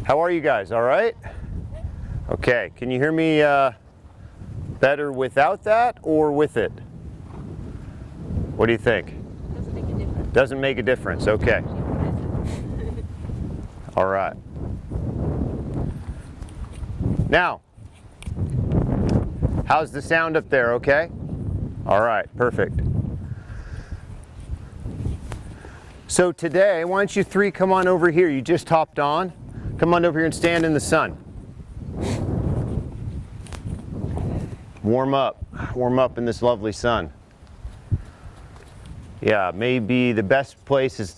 How are you guys? All right? Okay, can you hear me better without that or with it? What do you think? Doesn't make a difference. Doesn't make a difference, okay. All right. Now, how's the sound up there, okay? All right, perfect. So today, why don't you three come on over here? You just hopped on. Come on over here and stand in the sun. Warm up in this lovely sun. Yeah, maybe the best place is,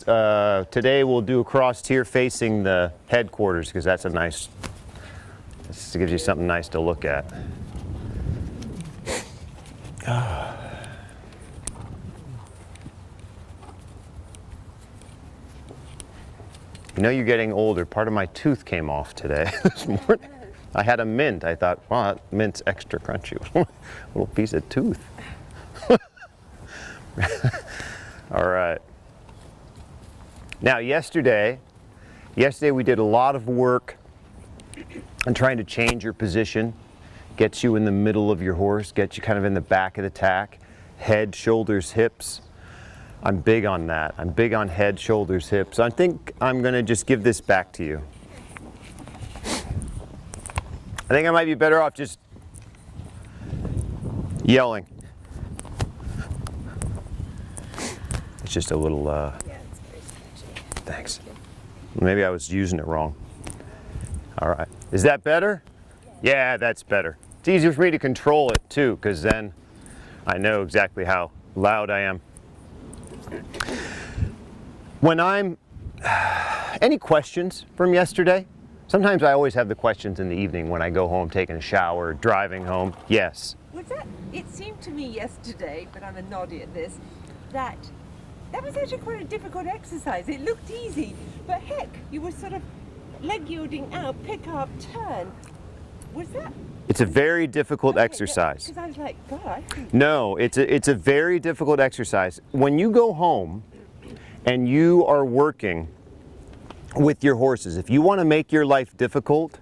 today we'll do across here facing the headquarters because that's a nice, this gives you something nice to look at. You know you're getting older. Part of my tooth came off today, this morning. I had a mint. I thought, well, that mint's extra crunchy. Little piece of tooth. All right. Now, yesterday we did a lot of work on trying to change your position, get you in the middle of your horse, get you kind of in the back of the tack, head, shoulders, hips. I'm big on that. I'm big on head, shoulders, hips. I think I'm going to just give this back to you. I think I might be better off just yelling. It's just a little, Yeah, it's very stretchy. thanks. Maybe I was using it wrong. All right. Is that better? Yeah, that's better. It's easier for me to control it too, because then I know exactly how loud I am. When any questions from yesterday? Sometimes I always have the questions in the evening when I go home, taking a shower, driving home. Yes. Was that? It seemed to me yesterday, but I'm a noddy at this, that was actually quite a difficult exercise. It looked easy, but heck, you were sort of leg yielding out, pick up, turn. Was that? It's a very difficult exercise. Because I was like, God. No, it's a very difficult exercise. When you go home and you are working with your horses, if you want to make your life difficult,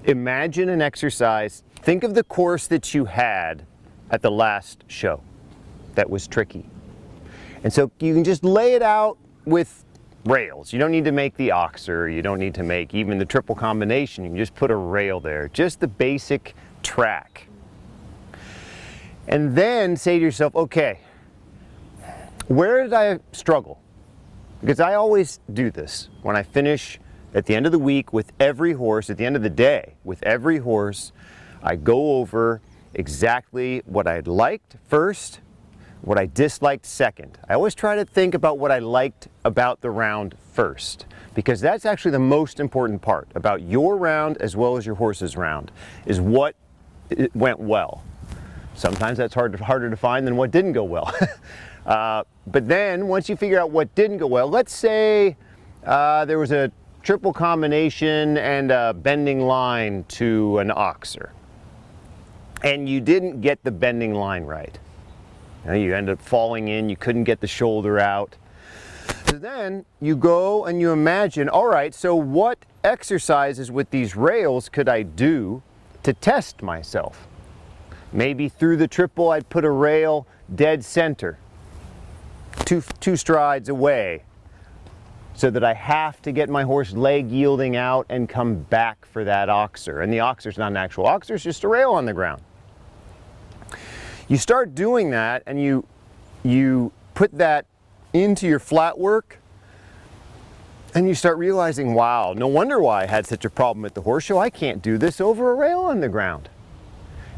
imagine an exercise. Think of the course that you had at the last show that was tricky. And so you can just lay it out with rails. You don't need to make the oxer. You don't need to make even the triple combination. You can just put a rail there. Just the basic track. And then say to yourself, okay, where did I struggle? Because I always do this. When I finish at the end of the week with every horse, at the end of the day with every horse, I go over exactly what I liked first, what I disliked second. I always try to think about what I liked about the round first, because that's actually the most important part about your round as well as your horse's round, is what went well. Sometimes that's harder to find than what didn't go well. But then once you figure out what didn't go well, let's say there was a triple combination and a bending line to an oxer, and you didn't get the bending line right. You end up falling in, you couldn't get the shoulder out. So then you go and you imagine, all right, so what exercises with these rails could I do to test myself? Maybe through the triple I'd put a rail dead center, two strides away, so that I have to get my horse leg yielding out and come back for that oxer. And the oxer's not an actual oxer, it's just a rail on the ground. You start doing that and you put that into your flat work, and you start realizing, wow, no wonder why I had such a problem at the horse show. I can't do this over a rail on the ground.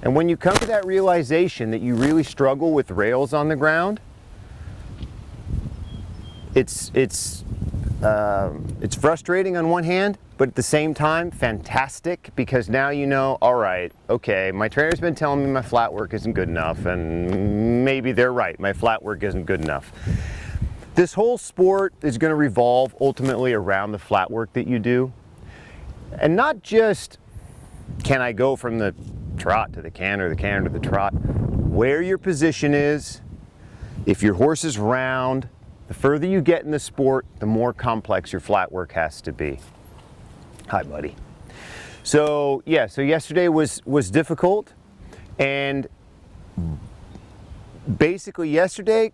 And when you come to that realization that you really struggle with rails on the ground, it's frustrating on one hand, but at the same time, fantastic, because now you know, all right, okay, my trainer's been telling me my flat work isn't good enough, and maybe they're right, my flat work isn't good enough. This whole sport is going to revolve ultimately around the flat work that you do. And not just, can I go from the trot to the canter, the canter to the trot, where your position is. If your horse is round, the further you get in the sport, the more complex your flat work has to be. Hi, buddy. So yeah, so yesterday was difficult, and basically yesterday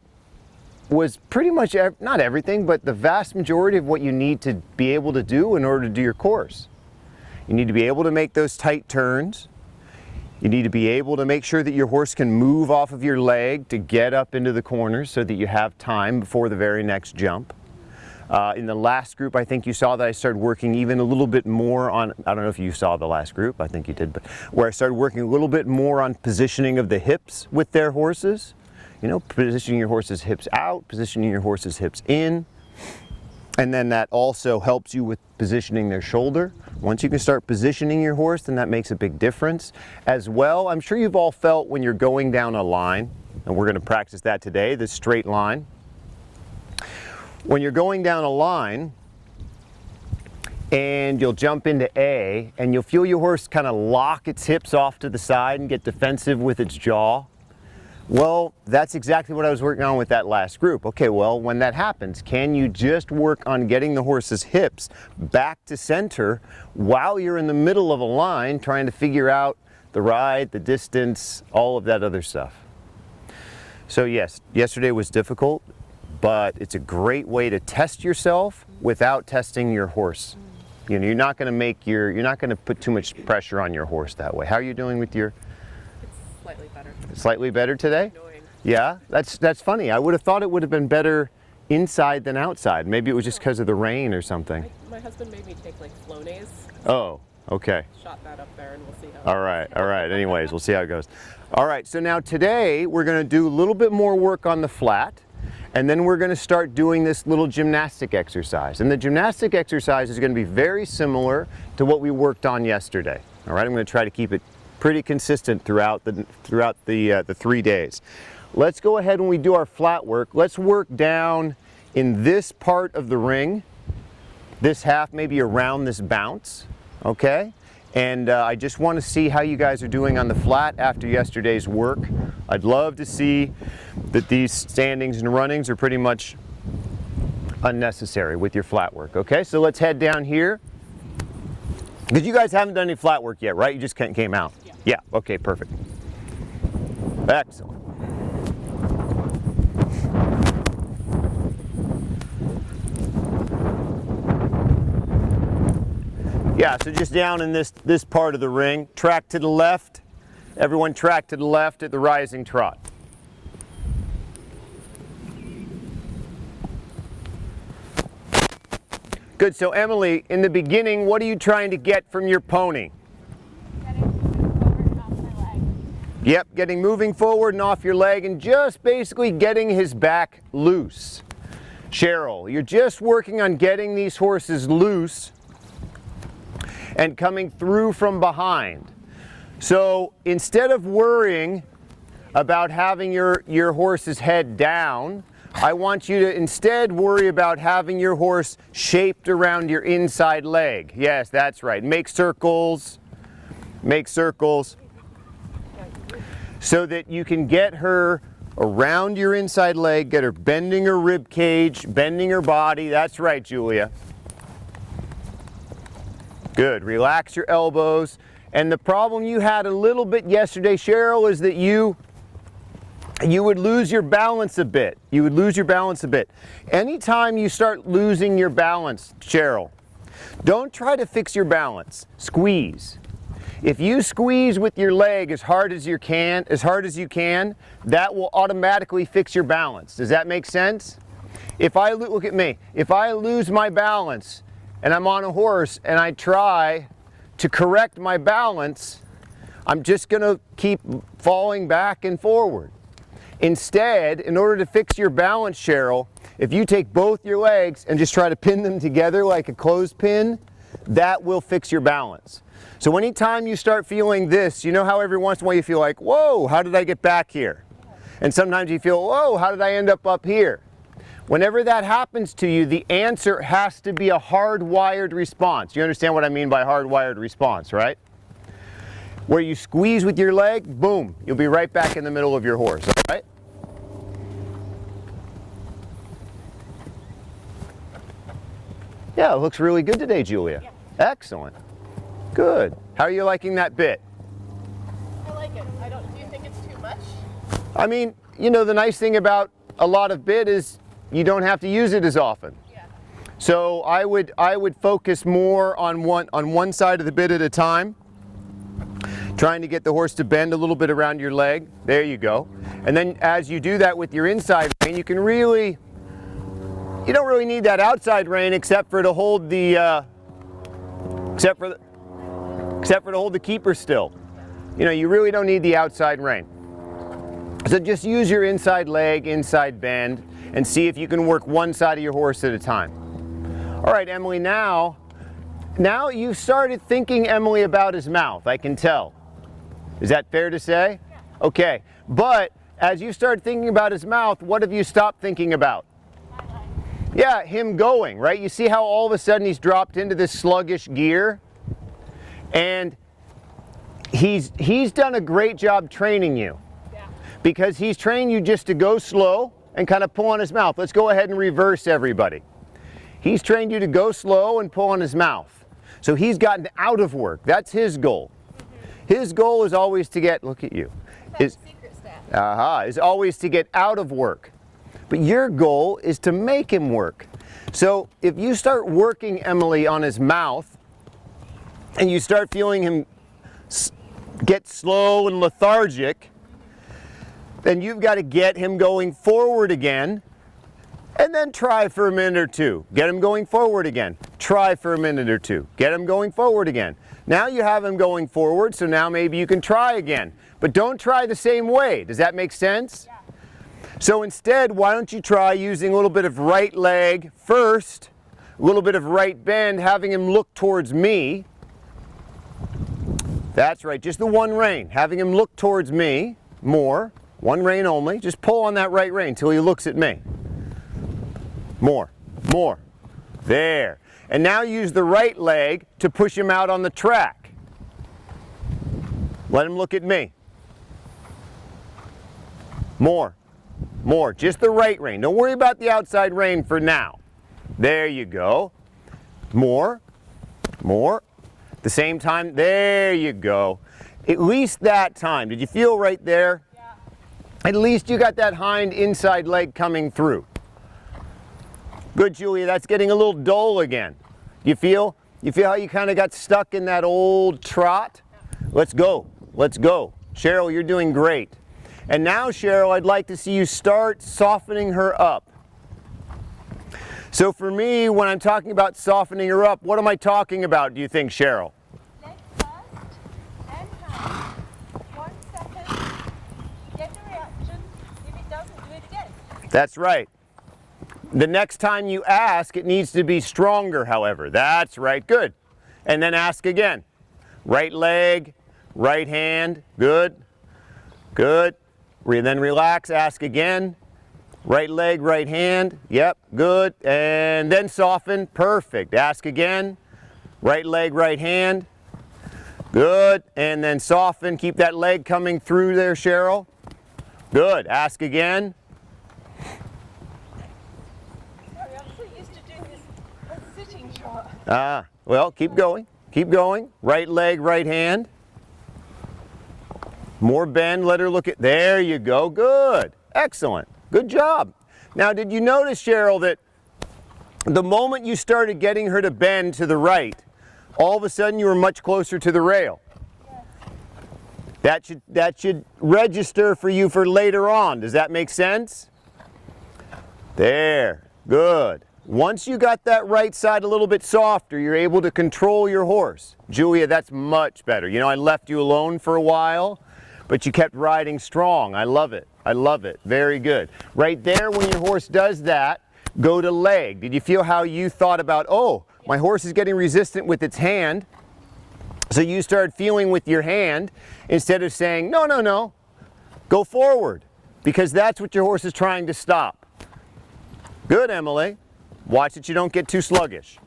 was pretty much not everything, but the vast majority of what you need to be able to do in order to do your course. You need to be able to make those tight turns. You need to be able to make sure that your horse can move off of your leg to get up into the corners so that you have time before the very next jump. In the last group, I think you saw that I started working even a little bit more on, I don't know if you saw the last group, I think you did, but where I started working a little bit more on positioning of the hips with their horses. You know, positioning your horse's hips out, positioning your horse's hips in. And then that also helps you with positioning their shoulder. Once you can start positioning your horse, then that makes a big difference. As well, I'm sure you've all felt when you're going down a line, and we're going to practice that today, this straight line. When you're going down a line, and you'll jump into A, and you'll feel your horse kind of lock its hips off to the side and get defensive with its jaw. Well, that's exactly what I was working on with that last group. Okay, well, when that happens, can you just work on getting the horse's hips back to center while you're in the middle of a line trying to figure out the ride, the distance, all of that other stuff? So yes, yesterday was difficult, but it's a great way to test yourself without testing your horse. You know, you're not going to put too much pressure on your horse that way. How are you doing with your? Slightly better. Slightly better today? Annoying. Yeah, that's funny. I would have thought it would have been better inside than outside. Maybe it was just because of the rain or something. My husband made me take like Flonase. Oh, okay. Shot that up there, and we'll see how. All right. Anyways, we'll see how it goes. All right, so now today we're going to do a little bit more work on the flat, and then we're going to start doing this little gymnastic exercise. And the gymnastic exercise is going to be very similar to what we worked on yesterday. All right, I'm going to try to keep it pretty consistent throughout the 3 days. Let's go ahead when we do our flat work. Let's work down in this part of the ring, this half, maybe around this bounce, okay? And I just want to see how you guys are doing on the flat after yesterday's work. I'd love to see that these standings and runnings are pretty much unnecessary with your flat work, okay? So let's head down here. Because you guys haven't done any flat work yet, right? You just came out. Yeah, okay, perfect. Excellent. Yeah, so just down in this part of the ring, track to the left. Everyone track to the left at the rising trot. Good, so Emily, in the beginning, what are you trying to get from your pony? Yep, getting moving forward and off your leg and just basically getting his back loose. Cheryl, you're just working on getting these horses loose and coming through from behind. So instead of worrying about having your horse's head down, I want you to instead worry about having your horse shaped around your inside leg. Yes, that's right. Make circles. Make circles. So that you can get her around your inside leg, get her bending her rib cage, bending her body. That's right, Julia. Good. Relax your elbows. And the problem you had a little bit yesterday, Cheryl, is that you would lose your balance a bit. You would lose your balance a bit. Anytime you start losing your balance, Cheryl, don't try to fix your balance. Squeeze. If you squeeze with your leg as hard as you can, that will automatically fix your balance. Does that make sense? Look at me. If I lose my balance and I'm on a horse and I try to correct my balance, I'm just going to keep falling back and forward. Instead, in order to fix your balance, Cheryl, if you take both your legs and just try to pin them together like a clothespin, that will fix your balance. So anytime you start feeling this, you know how every once in a while you feel like, whoa, how did I get back here? And sometimes you feel, whoa, how did I end up here? Whenever that happens to you, the answer has to be a hardwired response. You understand what I mean by hardwired response, right? Where you squeeze with your leg, boom, you'll be right back in the middle of your horse, all right? Yeah, it looks really good today, Julia. Excellent. Good. How are you liking that bit? I like it. Do you think it's too much? I mean, you know, the nice thing about a lot of bit is you don't have to use it as often. Yeah. So I would focus more on one side of the bit at a time, trying to get the horse to bend a little bit around your leg. There you go. And then as you do that with your inside rein, you don't really need that outside rein except for to hold the except for to hold the keeper still. You know, you really don't need the outside rein. So just use your inside leg, inside bend, and see if you can work one side of your horse at a time. All right, Emily, now you've started thinking, Emily, about his mouth, I can tell. Is that fair to say? Yeah. Okay, but as you start thinking about his mouth, what have you stopped thinking about? Yeah, him going, right? You see how all of a sudden he's dropped into this sluggish gear? And he's done a great job training you. Yeah. Because he's trained you just to go slow and kind of pull on his mouth. Let's go ahead and reverse, everybody. He's trained you to go slow and pull on his mouth. So he's gotten out of work. That's his goal. His goal is always to get, look at you, is always to get out of work. But your goal is to make him work. So if you start working, Emily, on his mouth, and you start feeling him get slow and lethargic, then you've got to get him going forward again, and then try for a minute or two. Get him going forward again. Try for a minute or two. Get him going forward again. Now you have him going forward, so now maybe you can try again. But don't try the same way. Does that make sense? Yeah. So instead, why don't you try using a little bit of right leg first, a little bit of right bend, having him look towards me. That's right, just the one rein. Having him look towards me more. One rein only. Just pull on that right rein until he looks at me. More, more. There. And now use the right leg to push him out on the track. Let him look at me. More, more. Just the right rein. Don't worry about the outside rein for now. There you go. More, more. At the same time, there you go. At least that time. Did you feel right there? Yeah. At least you got that hind inside leg coming through. Good, Julia, that's getting a little dull again. You feel how you kind of got stuck in that old trot? Let's go, let's go. Cheryl, you're doing great. And now, Cheryl, I'd like to see you start softening her up. So for me, when I'm talking about softening her up, what am I talking about, do you think, Cheryl? Leg first and hand. 1 second. Get the reaction. If it doesn't, do it again. That's right. The next time you ask, it needs to be stronger, however. That's right, good. And then ask again. Right leg, right hand, good, good. Then relax, ask again. Right leg, right hand, yep, good. And then soften, perfect. Ask again. Right leg, right hand, good. And then soften, keep that leg coming through there, Cheryl. Good, ask again. I'm so used to doing this sitting shot. Well, keep going, keep going. Right leg, right hand. More bend, let her look at, there you go, good, excellent, good job. Now, did you notice, Cheryl, that the moment you started getting her to bend to the right, all of a sudden you were much closer to the rail? Yes. That should register for you for later on. Does that make sense? There, good. Once you got that right side a little bit softer, you're able to control your horse. Julia, that's much better. You know, I left you alone for a while, but you kept riding strong. I love it. I love it. Very good. Right there, when your horse does that, go to leg. Did you feel how you thought about, oh, my horse is getting resistant with its hand? So you started feeling with your hand instead of saying, no, no, no, go forward, because that's what your horse is trying to stop. Good, Emily. Watch that you don't get too sluggish.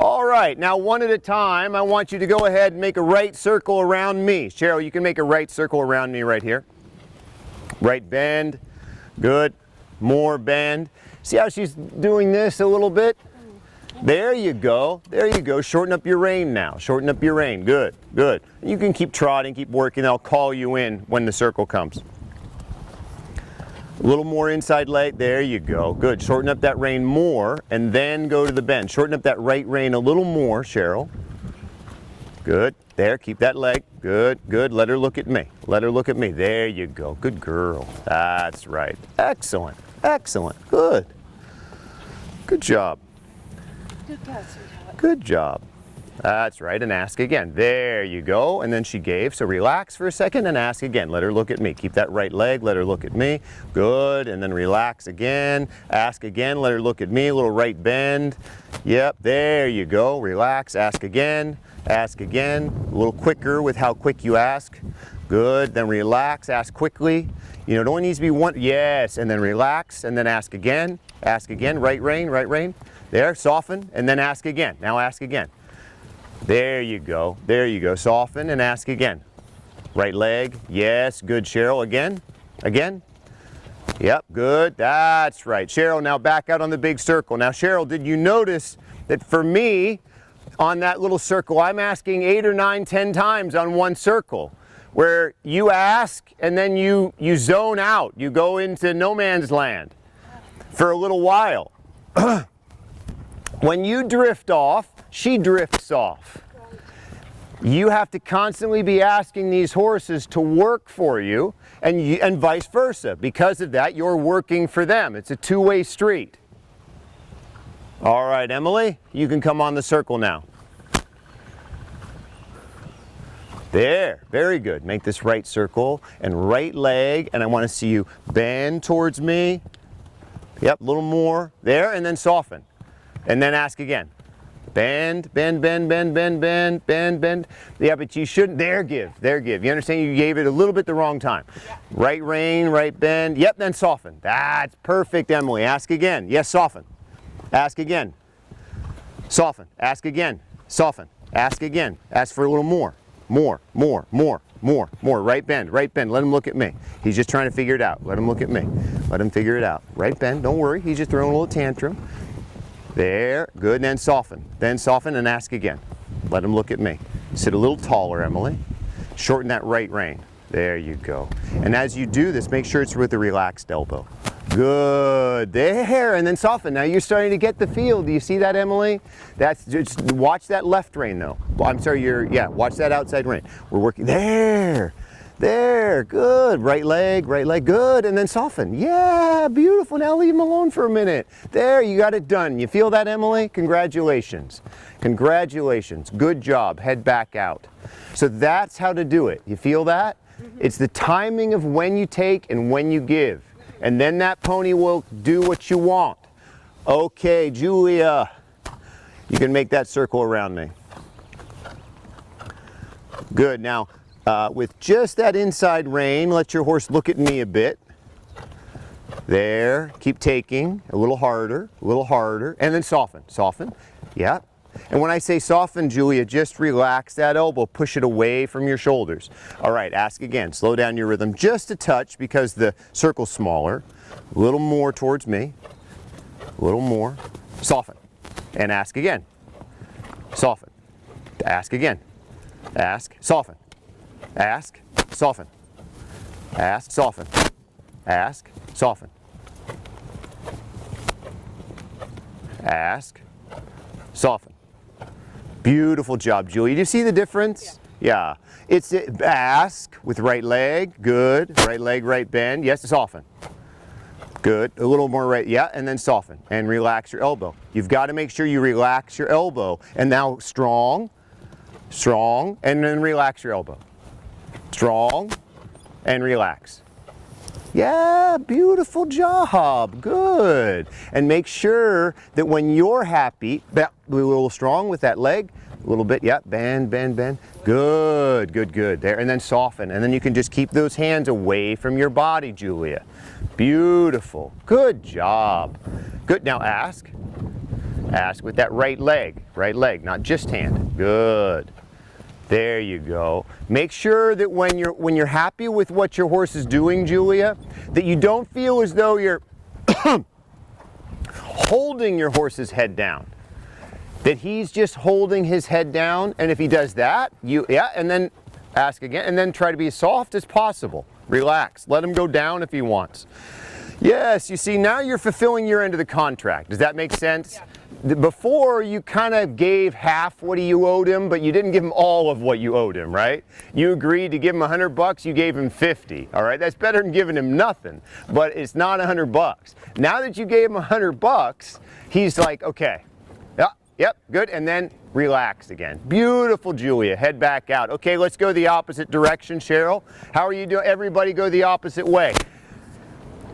All right, now one at a time, I want you to go ahead and make a right circle around me. Cheryl, you can make a right circle around me right here. Right bend, good. more bend. See how she's doing this a little bit? There you go, there you go. Shorten up your rein now, shorten up your rein. Good, good. You can keep trotting, keep working. I'll call you in when the circle comes. A little more inside leg, there you go. Good, shorten up that rein more and then go to the bend. Shorten up that right rein a little more, Cheryl. Good, there, keep that leg. Good, good, let her look at me. Let her look at me, there you go. Good girl, that's right. Excellent, excellent, good. Good job. Good girl, sweetheart. Good job. That's right, and ask again. There you go, and then she gave, so relax for a second and ask again. Let her look at me. Keep that right leg, let her look at me. Good, and then relax again. Ask again, let her look at me, a little right bend. Yep, there you go. Relax, ask again, a little quicker with how quick you ask. Good, then relax, ask quickly. You know, it only needs to be one, yes, and then relax, and then ask again, right rein. There, soften, and then ask again. Now ask again. There you go, soften and ask again. Right leg, yes, good, Cheryl, again. Yep, good, that's right. Cheryl, now back out on the big circle. Now Cheryl, did you notice that for me, on that little circle, I'm asking 8 or 9, 10 times on one circle, where you ask and then you zone out, you go into no man's land for a little while. When you drift off, she drifts off. You have to constantly be asking these horses to work for you, and vice versa. Because of that, you're working for them. It's a two-way street. All right, Emily, you can come on the circle now. There, very good. Make this right circle and right leg, and I want to see you bend towards me. Yep, a little more. There, and then soften. And then ask again. Bend. Yeah, but you shouldn't, there give. You understand you gave it a little bit the wrong time. Yeah. Right rein, right bend. Yep, then soften. That's perfect, Emily. Ask again. Yes, soften. Ask again. Soften. Ask again. Soften. Ask again. Ask for a little more. More. Right bend. Let him look at me. He's just trying to figure it out. Let him look at me. Let him figure it out. Right bend. Don't worry. He's just throwing a little tantrum. There, good, then soften and ask again. Let him look at me. Sit a little taller, Emily. Shorten that right rein. There you go. And as you do this, make sure it's with a relaxed elbow. Good, there, and then soften. Now you're starting to get the feel. Do you see that, Emily? That's just, watch that left rein though. I'm sorry, watch that outside rein. We're working, there, good. Right leg, good, and then soften. Yeah, beautiful. Now leave him alone for a minute. There, you got it done. You feel that, Emily? Congratulations. Good job. Head back out. So that's how to do it. You feel that? It's the timing of when you take and when you give. And then that pony will do what you want. Okay, Julia, you can make that circle around me. Good. Now, with just that inside rein, let your horse look at me a bit. There, keep taking, a little harder, and then soften, yeah. And when I say soften, Julia, just relax that elbow, push it away from your shoulders. All right, ask again, slow down your rhythm just a touch because the circle's smaller. A little more towards me, a little more, soften, and ask again, soften, ask again, ask, soften. Ask, soften. Ask, soften. Ask, soften. Ask, soften. Beautiful job, Julie. Do you see the difference? Yeah. It's ask with right leg. Good. Right leg, right bend. Yes, soften. Good. A little more right. Yeah, and then soften. And relax your elbow. You've got to make sure you relax your elbow. And now strong, and then relax your elbow. Strong and relax. Yeah, beautiful job. Good. And make sure that when you're happy, that a little strong with that leg, a little bit, yeah, bend. Good. There, and then soften. And then you can just keep those hands away from your body, Julia. Beautiful. Good job. Good. Now ask. Ask with that right leg, not just hand. Good. There you go. Make sure that when you're happy with what your horse is doing, Julia, that you don't feel as though you're holding your horse's head down. That he's just holding his head down, and if he does that, and then ask again, and then try to be as soft as possible. Relax, let him go down if he wants. Yes, you see, now you're fulfilling your end of the contract. Does that make sense? Yeah. Before, you kind of gave half what you owed him, but you didn't give him all of what you owed him, right? You agreed to give him $100, you gave him 50, all right? That's better than giving him nothing, but it's not $100. Now that you gave him $100, he's like, okay, yep, good, and then relax again. Beautiful, Julia, head back out. Okay, let's go the opposite direction, Cheryl. How are you doing? Everybody go the opposite way.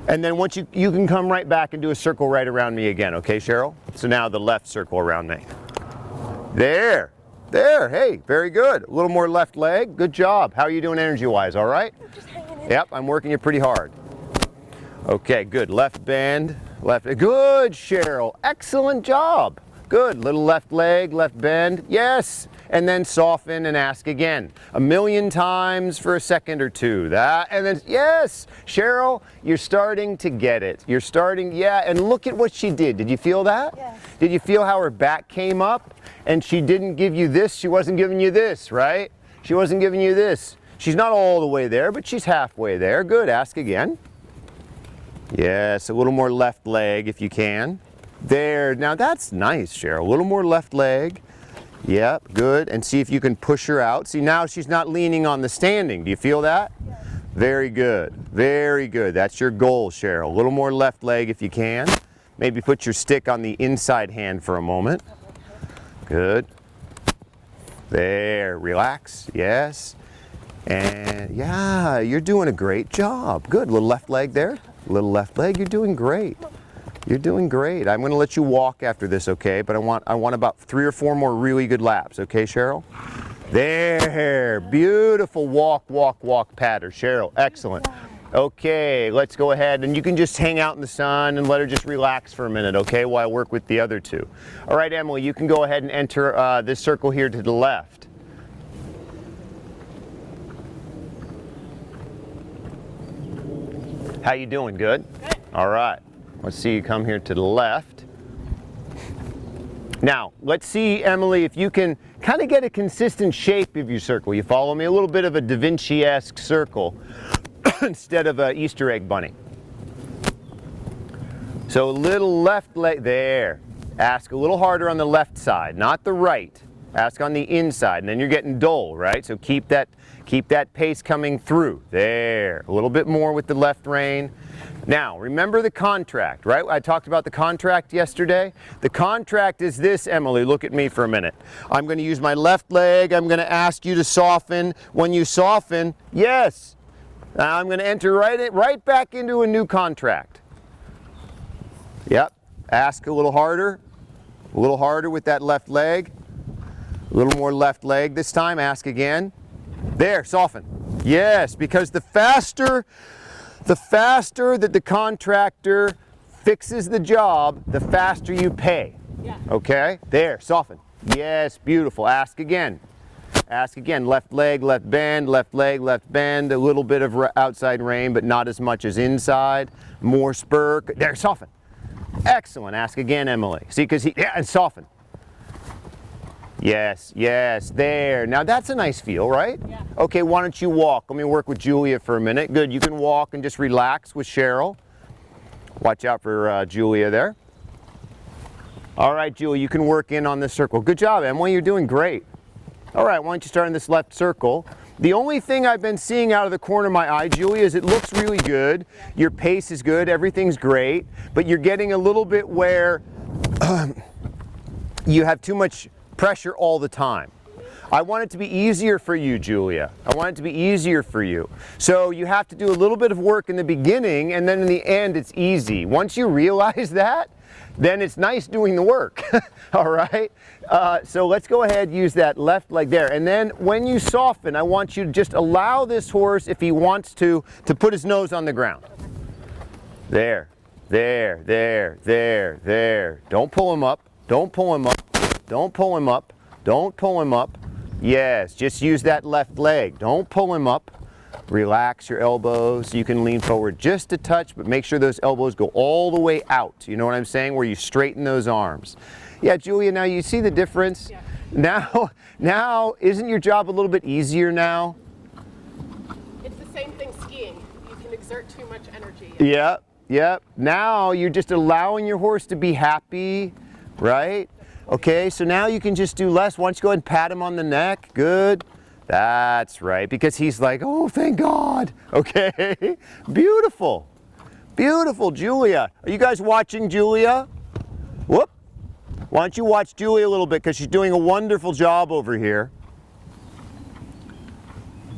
And then once you can come right back and do a circle right around me again, okay, Cheryl? So now the left circle around me. There, hey, very good. A little more left leg, good job. How are you doing energy-wise, all right? I'm just hanging in. Yep, I'm working it pretty hard. Okay, good, left bend, good, Cheryl, excellent job. Good, little left leg, left bend, yes. And then soften and ask again. 1,000,000 times for a second or two. That, and then, yes, Cheryl, you're starting to get it. You're starting, yeah, and look at what she did. Did you feel that? Yes. Did you feel how her back came up and she didn't give you this? She wasn't giving you this, right? She wasn't giving you this. She's not all the way there, but she's halfway there. Good, ask again. Yes, a little more left leg if you can. There, now that's nice, Cheryl. A little more left leg. Yep, good. And see if you can push her out. See, now she's not leaning on the standing. Do you feel that? Yes. Very good. Very good. That's your goal, Cheryl. A little more left leg if you can. Maybe put your stick on the inside hand for a moment. Good. There. Relax. Yes. And yeah, you're doing a great job. Good. Little left leg there. Little left leg. You're doing great. You're doing great. I'm going to let you walk after this, okay? But I want about 3 or 4 more really good laps, okay, Cheryl? There, beautiful walk pattern, Cheryl, excellent. Okay, let's go ahead, and you can just hang out in the sun and let her just relax for a minute, okay, while I work with the other two. All right, Emily, you can go ahead and enter this circle here to the left. How you doing, good? Good. All right. Let's see you come here to the left. Now, let's see, Emily, if you can kind of get a consistent shape of your circle. You follow me? A little bit of a Da Vinci-esque circle instead of an Easter egg bunny. So a little left leg there. Ask a little harder on the left side, not the right. Ask on the inside, and then you're getting dull, right? So keep that pace coming through. There. A little bit more with the left rein. Now, remember the contract, right? I talked about the contract yesterday. The contract is this, Emily. Look at me for a minute. I'm going to use my left leg. I'm going to ask you to soften. When you soften, yes. Now I'm going to enter right back into a new contract. Yep. Ask a little harder with that left leg. A little more left leg this time. Ask again. There, soften. Yes, because the faster that the contractor fixes the job, the faster you pay. Yeah. Okay? There, soften. Yes, beautiful. Ask again. Ask again. Left leg, left bend, left leg, left bend. A little bit of outside rein, but not as much as inside. More spur. There, soften. Excellent. Ask again, Emily. See, and soften. Yes, yes, there. Now that's a nice feel, right? Yeah. Okay, why don't you walk? Let me work with Julia for a minute. Good, you can walk and just relax with Cheryl. Watch out for Julia there. All right, Julia, you can work in on this circle. Good job, Emily, you're doing great. All right, why don't you start in this left circle. The only thing I've been seeing out of the corner of my eye, Julia, is it looks really good. Yeah. Your pace is good, everything's great, but you're getting a little bit where you have too much pressure all the time. I want it to be easier for you, Julia. I want it to be easier for you. So you have to do a little bit of work in the beginning, and then in the end it's easy. Once you realize that, then it's nice doing the work. All right? So let's go ahead, use that left leg there. And then when you soften, I want you to just allow this horse, if he wants to put his nose on the ground. There, there, there, there, there. Don't pull him up. Don't pull him up. Don't pull him up. Don't pull him up. Yes, just use that left leg. Don't pull him up. Relax your elbows. You can lean forward just a touch, but make sure those elbows go all the way out. You know what I'm saying? Where you straighten those arms. Yeah, Julia, now you see the difference? Yeah. Now, isn't your job a little bit easier now? It's the same thing skiing. You can exert too much energy. Yep, yep. Now you're just allowing your horse to be happy, right? Okay, so now you can just do less. Why don't you go ahead and pat him on the neck? Good. That's right, because he's like, oh, thank God. Okay, beautiful. Beautiful, Julia. Are you guys watching Julia? Whoop. Why don't you watch Julia a little bit, because she's doing a wonderful job over here.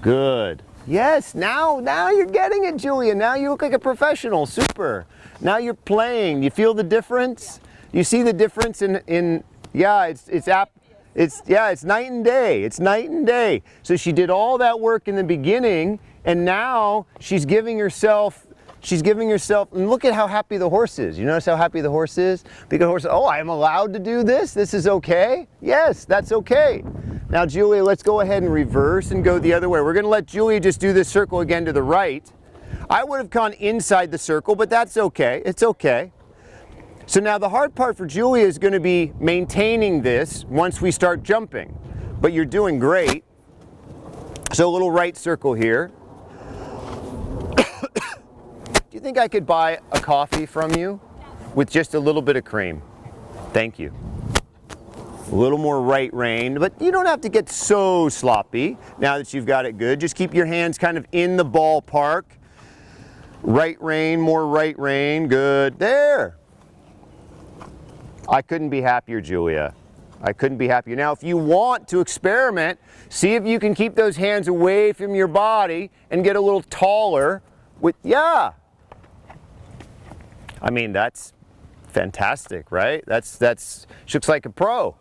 Good. Yes, now you're getting it, Julia. Now you look like a professional. Super. Now you're playing. You feel the difference? You see the difference in yeah, it's night and day. It's night and day. So she did all that work in the beginning, and now she's giving herself, and look at how happy the horse is. You notice how happy the horse is? Because the horse, oh, I'm allowed to do this? This is okay? Yes, that's okay. Now, Julia, let's go ahead and reverse and go the other way. We're going to let Julia just do this circle again to the right. I would have gone inside the circle, but that's okay. It's okay. So now the hard part for Julia is going to be maintaining this once we start jumping. But you're doing great. So a little right circle here. Do you think I could buy a coffee from you with just a little bit of cream? Thank you. A little more right rein, but you don't have to get so sloppy now that you've got it good. Just keep your hands kind of in the ballpark. Right rein, more right rein, good. There. I couldn't be happier, Julia. I couldn't be happier. Now, if you want to experiment, see if you can keep those hands away from your body and get a little taller with, yeah. I mean, that's fantastic, right? She looks like a pro.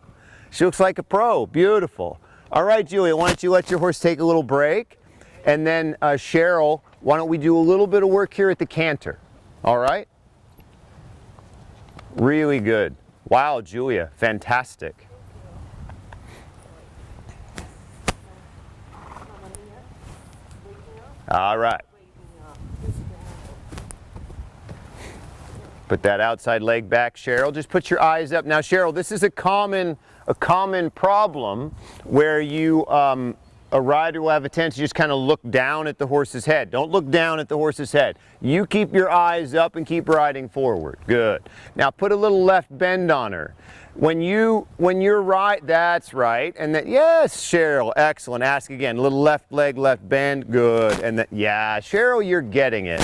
She looks like a pro. Beautiful. All right, Julia, why don't you let your horse take a little break? And then Cheryl, why don't we do a little bit of work here at the canter? All right? Really good. Wow, Julia, fantastic. All right. Put that outside leg back, Cheryl. Just put your eyes up. Now, Cheryl, this is a common problem where you, a rider will have a tendency to just kind of look down at the horse's head. Don't look down at the horse's head. You keep your eyes up and keep riding forward. Good. Now put a little left bend on her. When you're right, that's right. And then, yes, Cheryl, excellent. Ask again. A little left leg, left bend. Good. And then, yeah, Cheryl, you're getting it.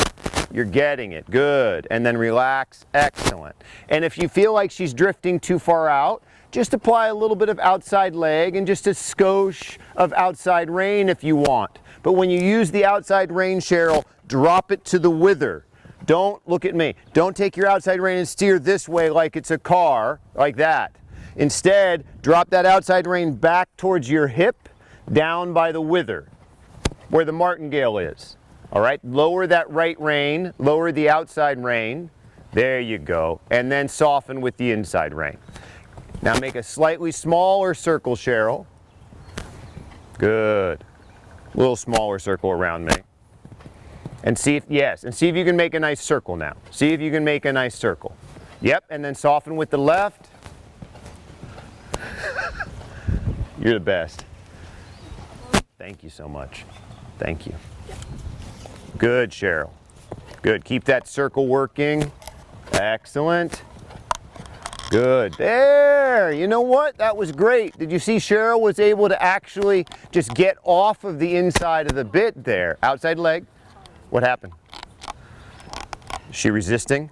You're getting it. Good. And then relax. Excellent. And if you feel like she's drifting too far out, just apply a little bit of outside leg and just a skosh of outside rein if you want. But when you use the outside rein, Cheryl, drop it to the wither. Don't look at me. Don't take your outside rein and steer this way like it's a car, like that. Instead, drop that outside rein back towards your hip, down by the wither, where the martingale is. All right, lower that right rein, lower the outside rein. There you go. And then soften with the inside rein. Now make a slightly smaller circle, Cheryl. Good. A little smaller circle around me. And see if, yes, and see if you can make a nice circle now. See if you can make a nice circle. Yep, and then soften with the left. You're the best. Thank you so much. Thank you. Good, Cheryl. Good. Keep that circle working. Excellent. Good. There. You know what? That was great. Did you see Cheryl was able to actually just get off of the inside of the bit there? Outside leg. What happened? Is she resisting?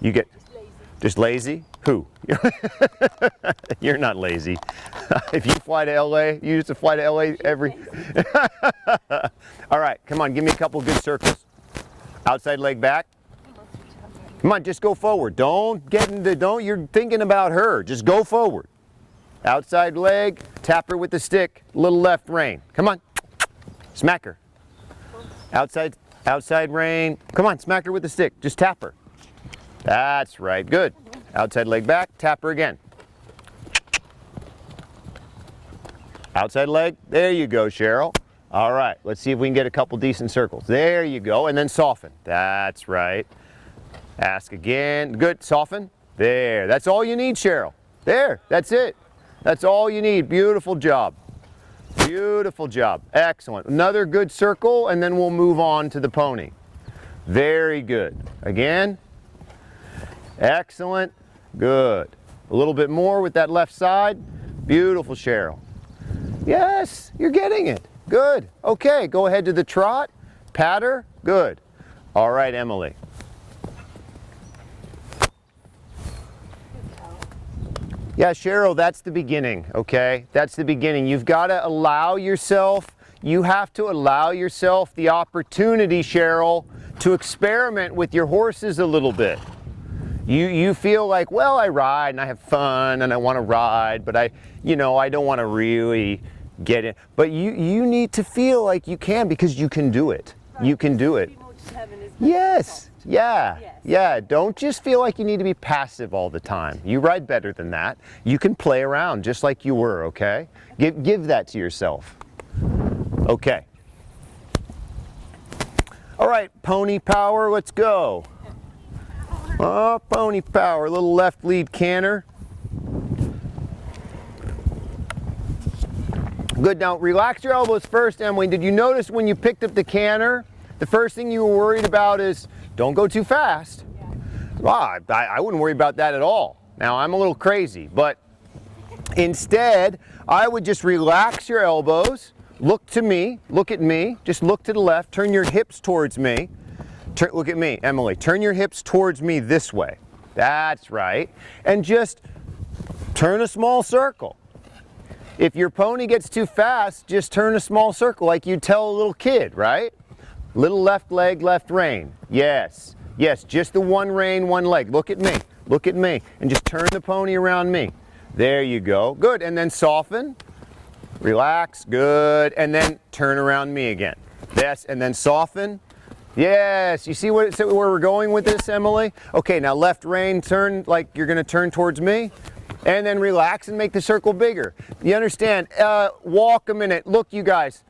You get just lazy? Who? You're not lazy. If you fly to LA, you used to fly to LA every... All right, come on, give me a couple good circles. Outside leg back. Come on, just go forward. Don't get into, you're thinking about her. Just go forward. Outside leg, tap her with the stick, little left rein. Come on, smack her. Outside rein. Come on, smack her with the stick. Just tap her. That's right, good. Outside leg back, tap her again. Outside leg, there you go, Cheryl. All right, let's see if we can get a couple decent circles. There you go, and then soften. That's right. Ask again. Good, soften. There, that's all you need, Cheryl. There, that's it. That's all you need. Beautiful job. Beautiful job. Excellent. Another good circle, and then we'll move on to the pony. Very good. Again. Excellent. Good. A little bit more with that left side. Beautiful, Cheryl. Yes, you're getting it. Good. Okay, go ahead to the trot. Patter. Good. All right, Emily. Yeah, Cheryl, that's the beginning, okay? That's the beginning. You've got to allow yourself, you have to allow yourself the opportunity, Cheryl, to experiment with your horses a little bit. You feel like, well, I ride and I have fun and I want to ride, but I don't want to really get it. But you need to feel like you can, because you can do it. Right. You can do it. Be more determined as Yes. Yeah. Yes. Yeah. Don't just feel like you need to be passive all the time. You ride better than that. You can play around just like you were, okay? Give that to yourself. Okay. All right, pony power, let's go. Oh, pony power, little left lead canter. Good, now relax your elbows first, Emily. Did you notice when you picked up the canter, the first thing you were worried about is don't go too fast? Well, I wouldn't worry about that at all. Now, I'm a little crazy, but instead, I would just relax your elbows, look to me, look at me, just look to the left, turn your hips towards me. Look at me, Emily, turn your hips towards me this way. That's right. And just turn a small circle. If your pony gets too fast, just turn a small circle like you'd tell a little kid, right? Little left leg, left rein. Yes, yes, just the one rein, one leg. Look at me, and just turn the pony around me. There you go, good, and then soften, relax, good, and then turn around me again. Yes, and then soften. Yes, you see where we're going with this, Emily? Okay, now left rein, turn like you're gonna turn towards me, and then relax and make the circle bigger. You understand? Walk a minute. Look, you guys,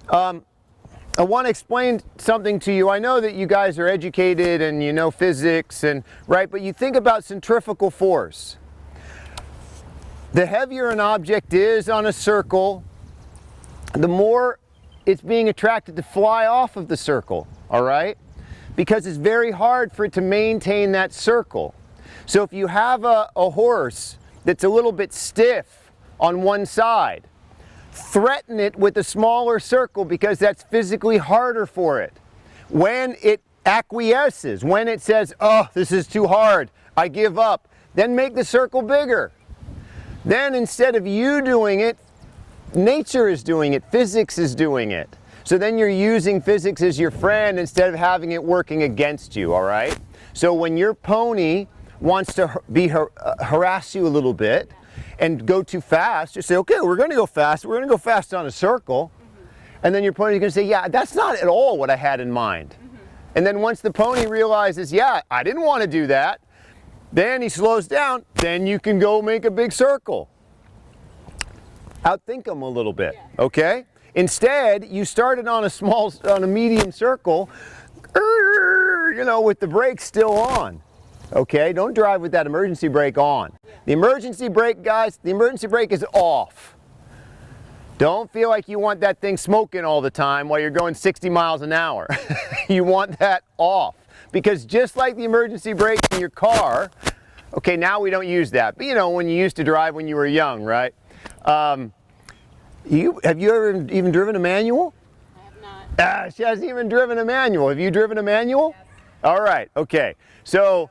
I want to explain something to you. I know that you guys are educated and you know physics, and right, but you think about centrifugal force. The heavier an object is on a circle, the more it's being attracted to fly off of the circle, all right? Because it's very hard for it to maintain that circle. So if you have a horse that's a little bit stiff on one side, threaten it with a smaller circle, because that's physically harder for it. When it acquiesces, when it says, oh, this is too hard, I give up, then make the circle bigger. Then instead of you doing it, nature is doing it, physics is doing it. So then you're using physics as your friend instead of having it working against you, all right? So when your pony wants to harass you a little bit and go too fast, just say, okay, we're gonna go fast. We're gonna go fast on a circle. And then your pony's gonna say, yeah, that's not at all what I had in mind. And then once the pony realizes, yeah, I didn't wanna do that, then he slows down, then you can go make a big circle. Outthink them a little bit, okay? Instead, you started on a medium circle, with the brakes still on. Okay, don't drive with that emergency brake on. The emergency brake, guys, the emergency brake is off. Don't feel like you want that thing smoking all the time while you're going 60 miles an hour. You want that off. Because just like the emergency brake in your car, okay, now we don't use that, but when you used to drive when you were young, right? Have you ever even driven a manual? I have not. She hasn't even driven a manual. Have you driven a manual? Yes. All right, okay. So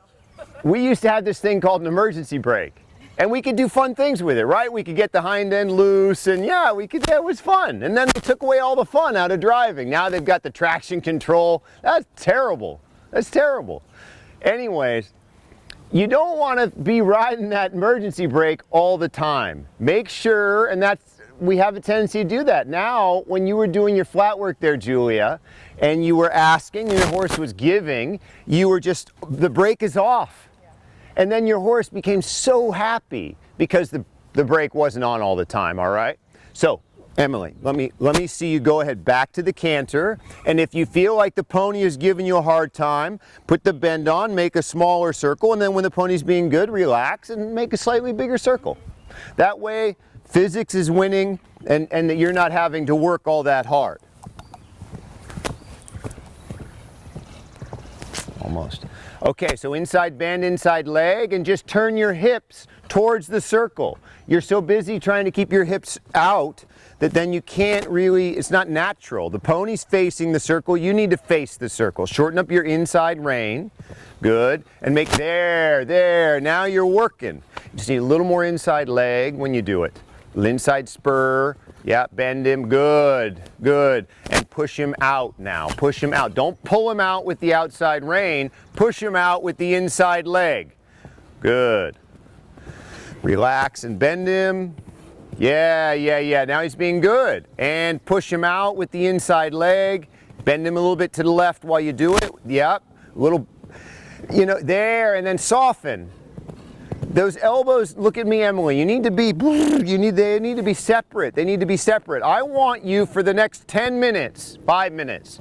we used to have this thing called an emergency brake, and we could do fun things with it, right? We could get the hind end loose, and yeah, it was fun. And then they took away all the fun out of driving. Now they've got the traction control. That's terrible. That's terrible. Anyways, you don't want to be riding that emergency brake all the time. Make sure, and we have a tendency to do that. Now, when you were doing your flat work there, Julia, and you were asking, and your horse was giving, you were just, the brake is off. Yeah. And then your horse became so happy because the brake wasn't on all the time, all right? So, Emily, let me see you go ahead back to the canter, and if you feel like the pony is giving you a hard time, put the bend on, make a smaller circle, and then when the pony's being good, relax and make a slightly bigger circle. That way, physics is winning and that you're not having to work all that hard. Almost. Okay, so inside bend, inside leg, and just turn your hips towards the circle. You're so busy trying to keep your hips out that then you can't really, it's not natural. The pony's facing the circle, you need to face the circle. Shorten up your inside rein, good, and make there, now you're working. You just need a little more inside leg when you do it. Inside spur, yeah, bend him, good, and push him out now, push him out. Don't pull him out with the outside rein, push him out with the inside leg, good. Relax and bend him. Yeah. Now he's being good. And push him out with the inside leg. Bend him a little bit to the left while you do it. Yep. A little, there, and then soften. Those elbows, look at me, Emily. They need to be separate. They need to be separate. I want you for the next 10 minutes, 5 minutes.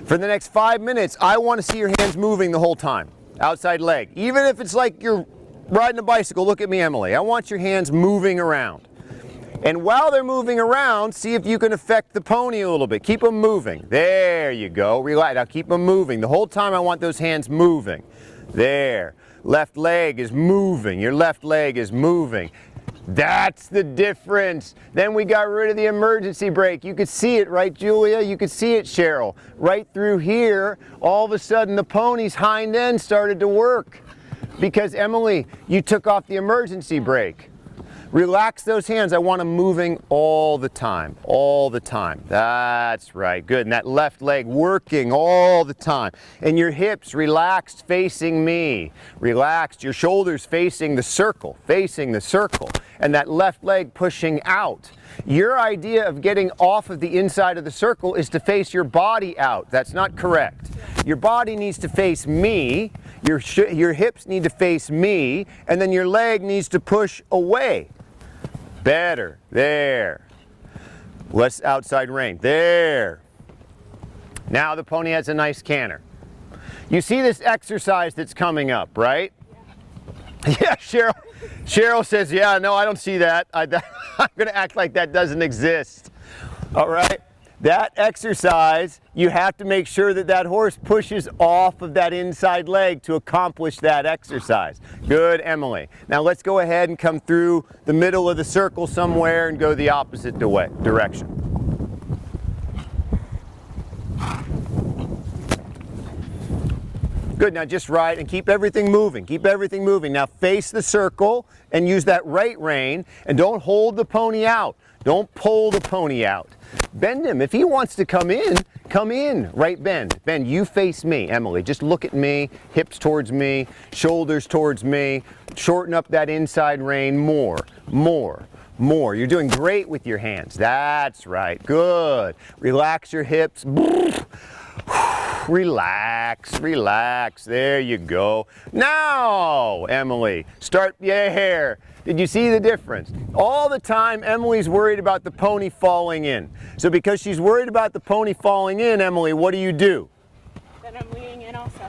For the next 5 minutes, I want to see your hands moving the whole time. Outside leg. Even if it's like you're riding a bicycle, look at me, Emily. I want your hands moving around. And while they're moving around, see if you can affect the pony a little bit. Keep them moving. There you go. Relax. Now keep them moving. The whole time I want those hands moving. There. Left leg is moving. Your left leg is moving. That's the difference. Then we got rid of the emergency brake. You could see it, right, Julia? You could see it, Cheryl. Right through here, all of a sudden the pony's hind end started to work. Because, Emily, you took off the emergency brake. Relax those hands. I want them moving all the time. All the time. That's right. Good. And that left leg working all the time. And your hips relaxed facing me. Relaxed. Your shoulders facing the circle. Facing the circle. And that left leg pushing out. Your idea of getting off of the inside of the circle is to face your body out. That's not correct. Your body needs to face me. Your hips need to face me. And then your leg needs to push away. Better. There. Less outside rein. There. Now the pony has a nice canter. You see this exercise that's coming up, right? Yeah, Cheryl says, yeah, no, I don't see that. I'm going to act like that doesn't exist. All right? That exercise, you have to make sure that that horse pushes off of that inside leg to accomplish that exercise. Good, Emily. Now let's go ahead and come through the middle of the circle somewhere and go the opposite direction. Good, now just ride and keep everything moving. Keep everything moving. Now face the circle and use that right rein and don't hold the pony out. Don't pull the pony out. Bend him. If he wants to come in, right bend. Bend, you face me, Emily. Just look at me, hips towards me, shoulders towards me. Shorten up that inside rein more. You're doing great with your hands. That's right, good. Relax your hips. Relax, there you go. Now, Emily, start your hair. Did you see the difference? All the time, Emily's worried about the pony falling in. So because she's worried about the pony falling in, Emily, what do? Then I'm leaning in also.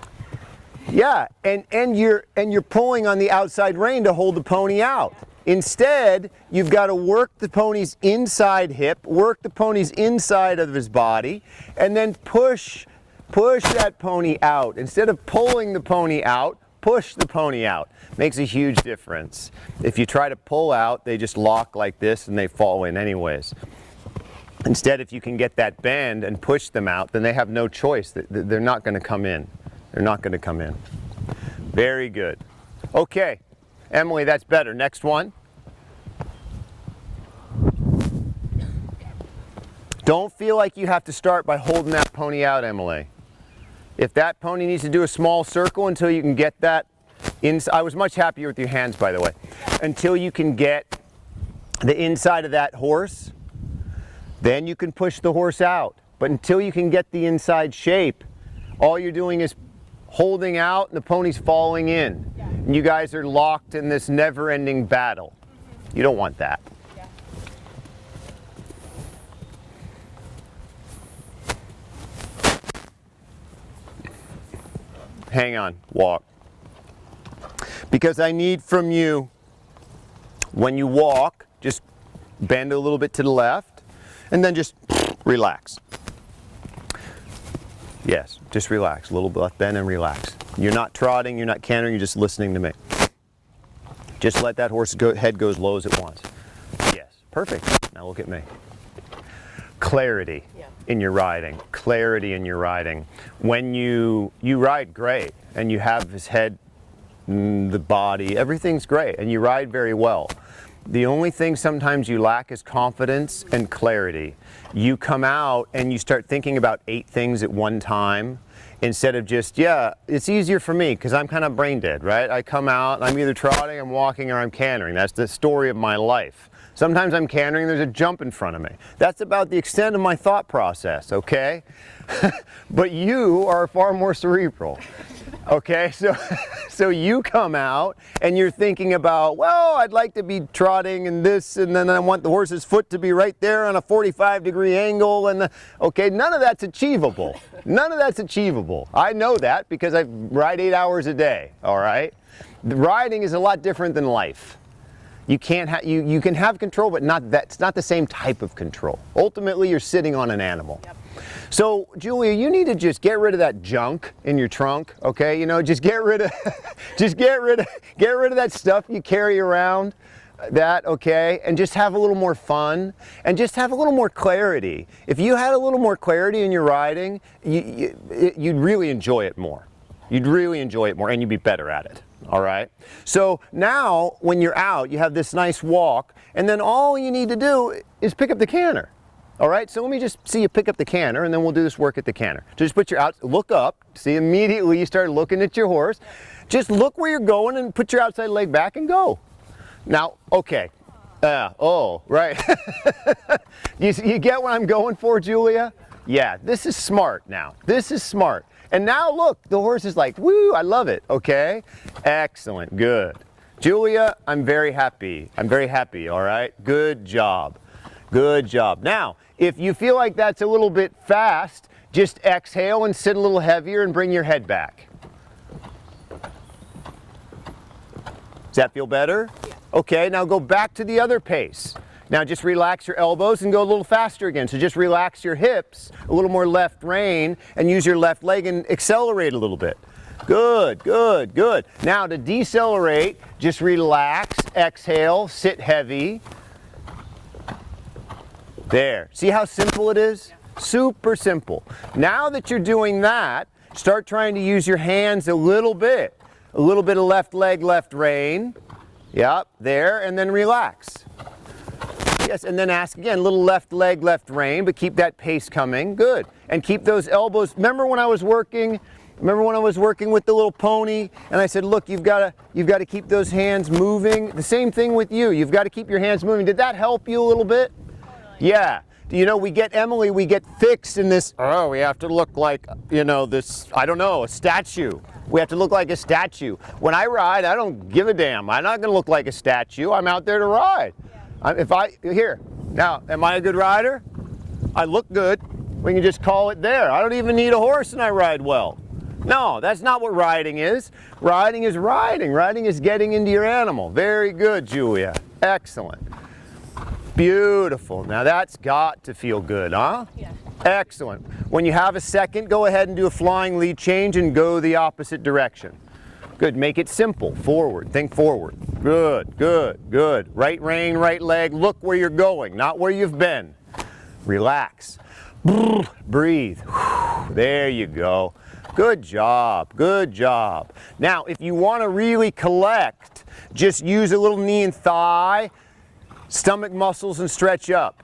Yeah, and you're pulling on the outside rein to hold the pony out. Instead, you've got to work the pony's inside hip, work the pony's inside of his body, and then push that pony out. Instead of pulling the pony out, push the pony out. Makes a huge difference. If you try to pull out, they just lock like this and they fall in anyways. Instead, if you can get that bend and push them out, then they have no choice. They're not going to come in. They're not going to come in. Very good. Okay, Emily, that's better. Next one. Don't feel like you have to start by holding that pony out, Emily. If that pony needs to do a small circle until you can get that inside, I was much happier with your hands, by the way, until you can get the inside of that horse, then you can push the horse out. But until you can get the inside shape, all you're doing is holding out and the pony's falling in. Yeah. And you guys are locked in this never-ending battle. You don't want that. Yeah. hang on, walk. Because I need from you, when you walk, just bend a little bit to the left, and then just relax. Yes, just relax. A little left bend and relax. You're not trotting, you're not cantering, you're just listening to me. Just let that horse's head go as low as it wants. Yes, perfect. Now look at me. Clarity in your riding. Clarity in your riding. When you ride great and you have his head, the body, everything's great and you ride very well. The only thing sometimes you lack is confidence and clarity. You come out and you start thinking about 8 things at one time instead of just, yeah, it's easier for me because I'm kind of brain dead, right? I come out, I'm either trotting, I'm walking, or I'm cantering. That's the story of my life. Sometimes I'm cantering, there's a jump in front of me. That's about the extent of my thought process, okay? But you are far more cerebral. Okay, so you come out and you're thinking about, well, I'd like to be trotting and this, and then I want the horse's foot to be right there on a 45-degree angle, and okay, none of that's achievable. None of that's achievable. I know that because I ride 8 hours a day, all right? The riding is a lot different than life. You can't you can have control, but it's not the same type of control. Ultimately, you're sitting on an animal. Yep. So, Julia, you need to just get rid of that junk in your trunk, okay? You know, just get rid of get rid of that stuff you carry around, okay? And just have a little more fun and just have a little more clarity. If you had a little more clarity in your riding, you'd really enjoy it more. You'd really enjoy it more and you'd be better at it. All right. So now when you're out, you have this nice walk, and then all you need to do is pick up the canter. All right. So let me just see you pick up the canter, and then we'll do this work at the canter. Just put your look up. See, immediately you start looking at your horse. Just look where you're going and put your outside leg back and go. Now, okay. Oh, right. You get what I'm going for, Julia? Yeah, this is smart now. This is smart. And now look, the horse is like, woo, I love it, okay? Excellent, good. Julia, I'm very happy. I'm very happy, all right? Good job, good job. Now, if you feel like that's a little bit fast, just exhale and sit a little heavier and bring your head back. Does that feel better? Yeah. Okay, now go back to the other pace. Now just relax your elbows and go a little faster again. So just relax your hips, a little more left rein, and use your left leg and accelerate a little bit. Good, good, good. Now to decelerate, just relax, exhale, sit heavy. There. See how simple it is? Super simple. Now that you're doing that, start trying to use your hands a little bit. A little bit of left leg, left rein. Yep, there, and then relax. Yes, and then ask again, little left leg, left rein, but keep that pace coming. Good. And keep those elbows. Remember when I was working with the little pony and I said, look, you've got to keep those hands moving. The same thing with you. You've got to keep your hands moving. Did that help you a little bit? Totally. Yeah. You know, we get fixed in this, oh, we have to look like, you know, this, I don't know, a statue. We have to look like a statue. When I ride, I don't give a damn. I'm not going to look like a statue. I'm out there to ride. Here, now, am I a good rider? I look good. We can just call it there. I don't even need a horse and I ride well. No, that's not what riding is. Riding is riding. Riding is getting into your animal. Very good, Julia. Excellent. Beautiful. Now that's got to feel good, huh? Yeah. Excellent. When you have a second, go ahead and do a flying lead change and go the opposite direction. Good. Make it simple. Forward. Think forward. Good, good, good. Right rein, right leg. Look where you're going, not where you've been. Relax. Breathe. There you go. Good job. Good job. Now, if you want to really collect, just use a little knee and thigh, stomach muscles, and stretch up.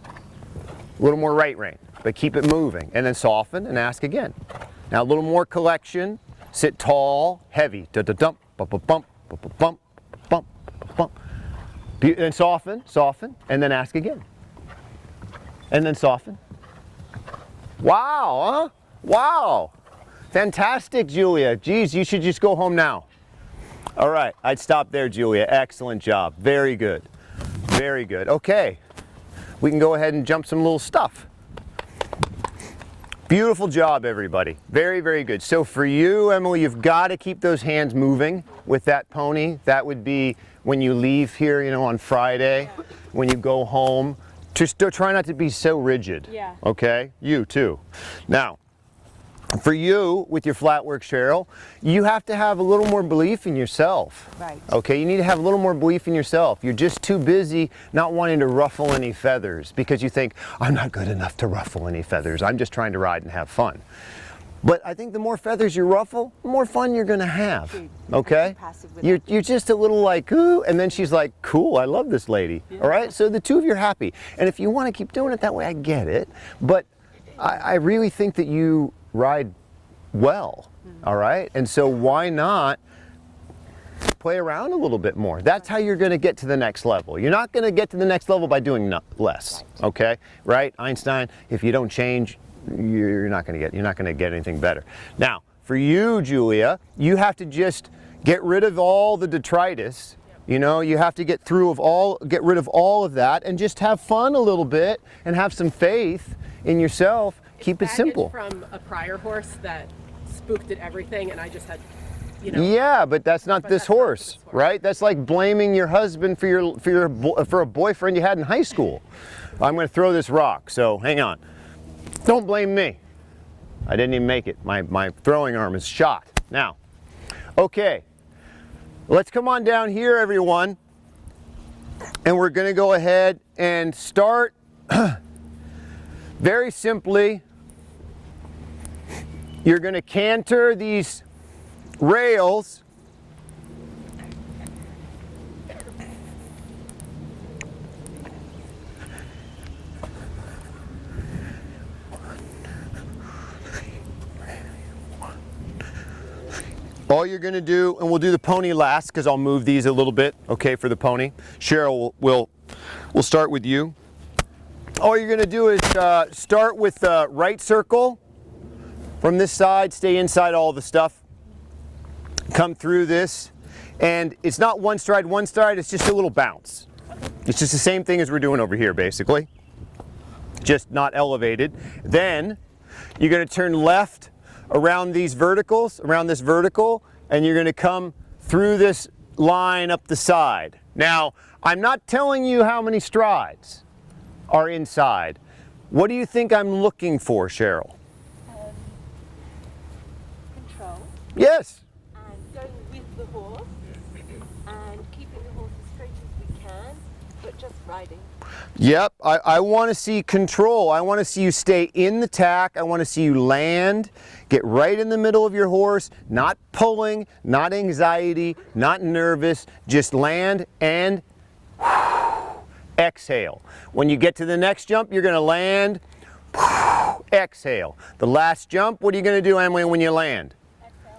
A little more right rein, but keep it moving. And then soften and ask again. Now, a little more collection. Sit tall, heavy. Da-da-dump, bump, bump, bump, bump, bump, bump. And soften, and then ask again. And then soften. Wow, huh? Wow. Fantastic, Julia. Geez, you should just go home now. All right, I'd stop there, Julia. Excellent job. Very good. Very good. Okay, we can go ahead and jump some little stuff. Beautiful job, everybody. Very, very good. So for you, Emily, you've got to keep those hands moving with that pony. That would be when you leave here, you know, on Friday, when you go home. Just try not to be so rigid. Yeah. Okay? You too. Now, for you, with your Flatwork, Cheryl, you have to have a little more belief in yourself. Right. Okay, you need to have a little more belief in yourself. You're just too busy not wanting to ruffle any feathers because you think, I'm not good enough to ruffle any feathers. I'm just trying to ride and have fun. But I think the more feathers you ruffle, the more fun you're gonna have. Okay? Passive with You're just a little like, ooh, and then she's like, cool, I love this lady. All right? So the two of you are happy. And if you want to keep doing it that way, I get it. But I really think that you ride well. All right? And so why not play around a little bit more? That's how you're going to get to the next level. You're not going to get to the next level by doing less. Okay? Right? Einstein, if you don't change, you're not going to get anything better. Now, for you, Julia, you have to just get rid of all the detritus. You know, you have to get rid of all of that and just have fun a little bit and have some faith in yourself. Keep it simple. From a prior horse that spooked at everything, and I just had, you know. Yeah, but that's not this horse, right? That's like blaming your husband for a boyfriend you had in high school. I'm going to throw this rock, so hang on. Don't blame me. I didn't even make it. My throwing arm is shot. Now, okay, let's come on down here, everyone, and we're going to go ahead and start very simply. You're going to canter these rails all you're going to do, and we'll do the pony last because I'll move these a little bit, okay, for the pony. Cheryl, we'll start with you. All you're going to do is start with the right circle from this side, stay inside all the stuff, come through this, and it's not one stride, it's just a little bounce. It's just the same thing as we're doing over here, basically, just not elevated. Then you're going to turn left around these verticals, around this vertical, and you're going to come through this line up the side. Now, I'm not telling you how many strides are inside. What do you think I'm looking for, Cheryl? control Yes. and going with the horse and keeping the horse as straight as we can, but just riding. Yep, I want to see control. I want to see you stay in the tack. I want to see you land, get right in the middle of your horse, not pulling, not anxiety, not nervous, just land and exhale. When you get to the next jump, you're going to land, exhale. The last jump, what are you going to do, Emily, when you land?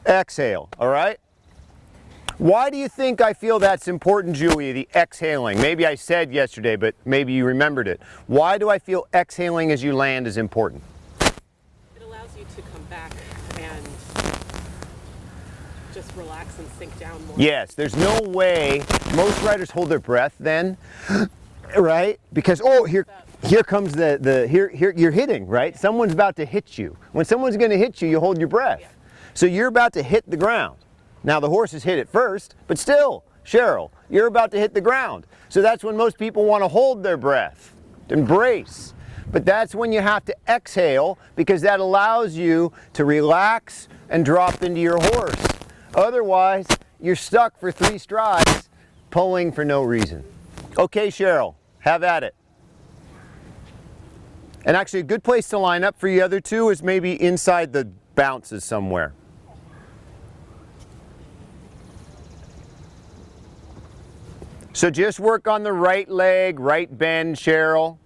Exhale, all right? Why do you think I feel that's important, Julia, the exhaling? Maybe I said yesterday, but maybe you remembered it. Why do I feel exhaling as you land is important? It allows you to come back and just relax and sink down more. Yes, there's no way, most riders hold their breath then, right? Because, oh, here comes here you're hitting, right? Someone's about to hit you. When someone's going to hit you, you hold your breath. Yeah. So you're about to hit the ground. Now the horse has hit it first, but still, Cheryl, you're about to hit the ground. So that's when most people want to hold their breath, embrace. But that's when you have to exhale because that allows you to relax and drop into your horse. Otherwise, you're stuck for 3 strides, pulling for no reason. Okay, Cheryl, have at it. And actually a good place to line up for you other two is maybe inside the bounces somewhere. So just work on the right leg, right bend, Cheryl.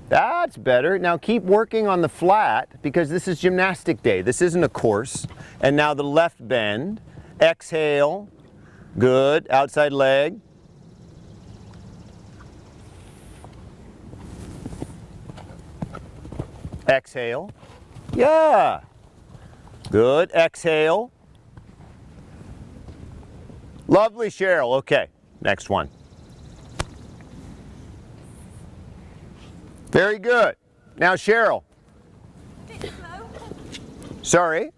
That's better. Now keep working on the flat because this is gymnastic day. This isn't a course. And now the left bend. Exhale. Good. Outside leg. Exhale. Yeah. Good. Exhale. Lovely, Cheryl. Okay, next one. Very good. Now, Cheryl, Sorry.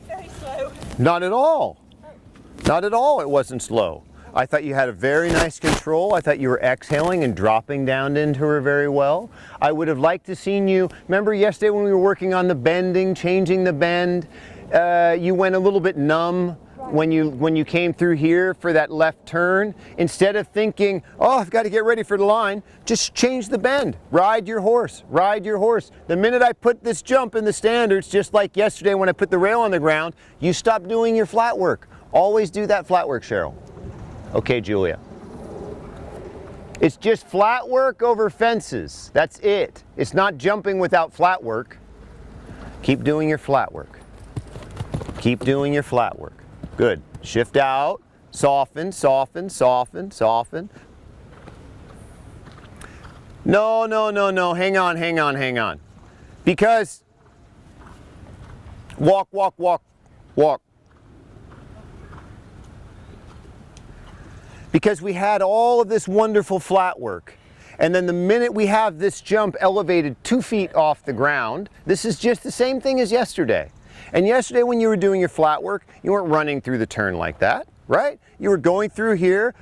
Very slow. Not at all. Not at all, it wasn't slow. I thought you had a very nice control. I thought you were exhaling and dropping down into her very well. I would have liked to seen you, remember yesterday when we were working on the bending, changing the bend, you went a little bit numb when you came through here for that left turn. Instead of thinking, oh, I've got to get ready for the line, just change the bend. Ride your horse, ride your horse. The minute I put this jump in the standards, just like yesterday when I put the rail on the ground, you stop doing your flat work. Always do that flat work, Cheryl. Okay, Julia. It's just flat work over fences. That's it. It's not jumping without flat work. Keep doing your flat work. Keep doing your flat work. Good. Shift out. Soften, soften, soften, soften. No, no, no, no. Hang on, hang on, hang on. Because walk, walk, walk, walk. Because we had all of this wonderful flat work. And then the minute we have this jump elevated 2 feet off the ground, this is just the same thing as yesterday. And yesterday when you were doing your flat work, you weren't running through the turn like that, right? You were going through here,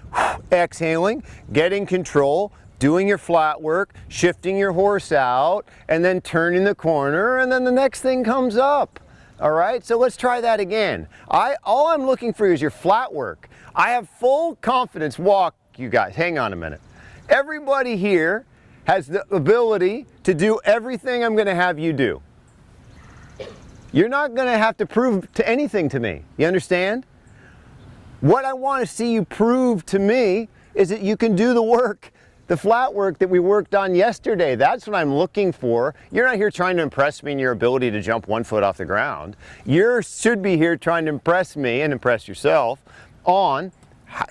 exhaling, getting control, doing your flat work, shifting your horse out, and then turning the corner, and then the next thing comes up. All right, so let's try that again. All I'm looking for is your flat work. I have full confidence. Walk, you guys, hang on a minute. Everybody here has the ability to do everything I'm gonna have you do. You're not gonna have to prove to anything to me, you understand? What I wanna see you prove to me is that you can do the work, the flat work that we worked on yesterday. That's what I'm looking for. You're not here trying to impress me in your ability to jump 1 foot off the ground. You should be here trying to impress me and impress yourself on,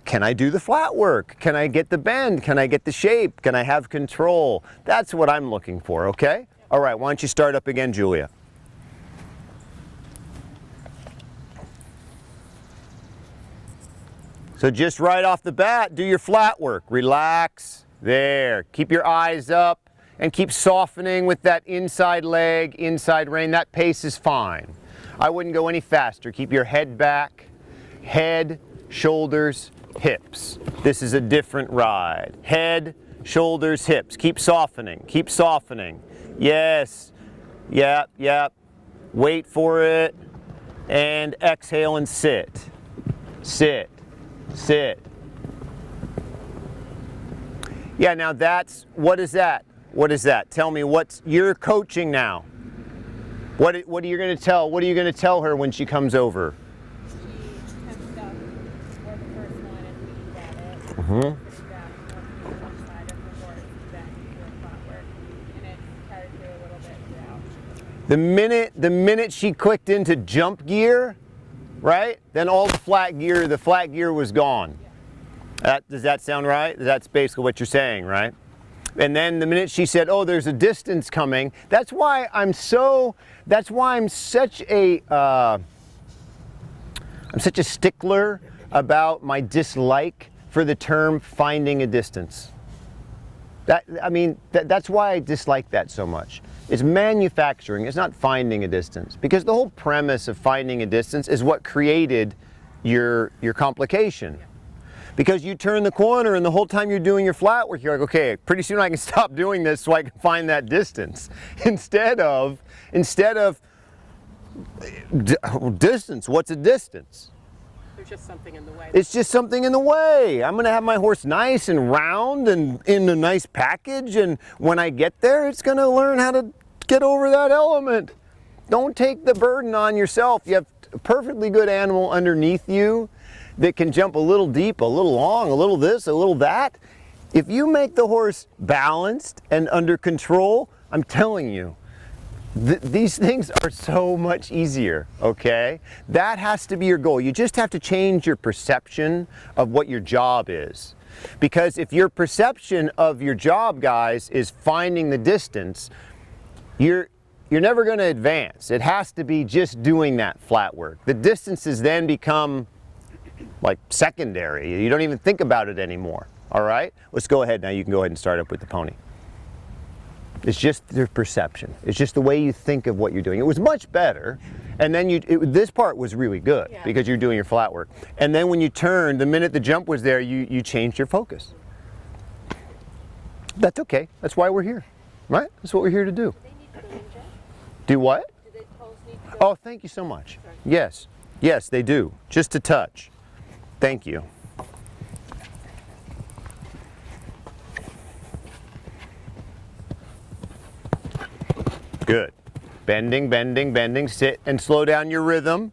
can I do the flat work? Can I get the bend? Can I get the shape? Can I have control? That's what I'm looking for, okay? All right, why don't you start up again, Julia? So just right off the bat, do your flat work. Relax. There. Keep your eyes up and keep softening with that inside leg, inside rein. That pace is fine. I wouldn't go any faster. Keep your head back. Head, shoulders, hips. This is a different ride. Head, shoulders, hips. Keep softening. Keep softening. Yes. Yep, yep. Wait for it. And exhale and sit. Sit. Sit. Yeah, now what is that? What is that? Tell me you're coaching now. What are you going to tell her when she comes over? She comes up for the first one and leans at it. Mm-hmm. Sits down on one side of the horse, then do a flat work, and it carries through a little bit throughout. The minute she clicked into jump gear, right? Then all the flat gear was gone. Does that sound right? That's basically what you're saying, right? And then the minute she said, oh, there's a distance coming, that's why I'm such a stickler about my dislike for the term finding a distance. That's why I dislike that so much. It's manufacturing, it's not finding a distance. Because the whole premise of finding a distance is what created your complication. Because you turn the corner and the whole time you're doing your flat work, you're like, okay, pretty soon I can stop doing this so I can find that distance. Instead of distance, what's a distance? There's just something in the way. It's just something in the way. I'm gonna have my horse nice and round and in a nice package, and when I get there, it's gonna learn how to get over that element. Don't take the burden on yourself. You have a perfectly good animal underneath you that can jump a little deep, a little long, a little this, a little that. If you make the horse balanced and under control, I'm telling you, these things are so much easier, okay? That has to be your goal. You just have to change your perception of what your job is. Because if your perception of your job, guys, is finding the distance, you're never going to advance. It has to be just doing that flat work. The distances then become like secondary. You don't even think about it anymore, all right? Let's go ahead now. You can go ahead and start up with the pony. It's just the perception. It's just the way you think of what you're doing. It was much better. And then this part was really good because you're doing your flat work. And then when you turned, the minute the jump was there, you changed your focus. That's okay. That's why we're here, right? That's what we're here to do. Do they need to go in, Jeff? Do what? Do the toes need to go? Oh, thank you so much. Yes. Yes, they do. Just a touch. Thank you. Good. Bending, bending, bending. Sit and slow down your rhythm.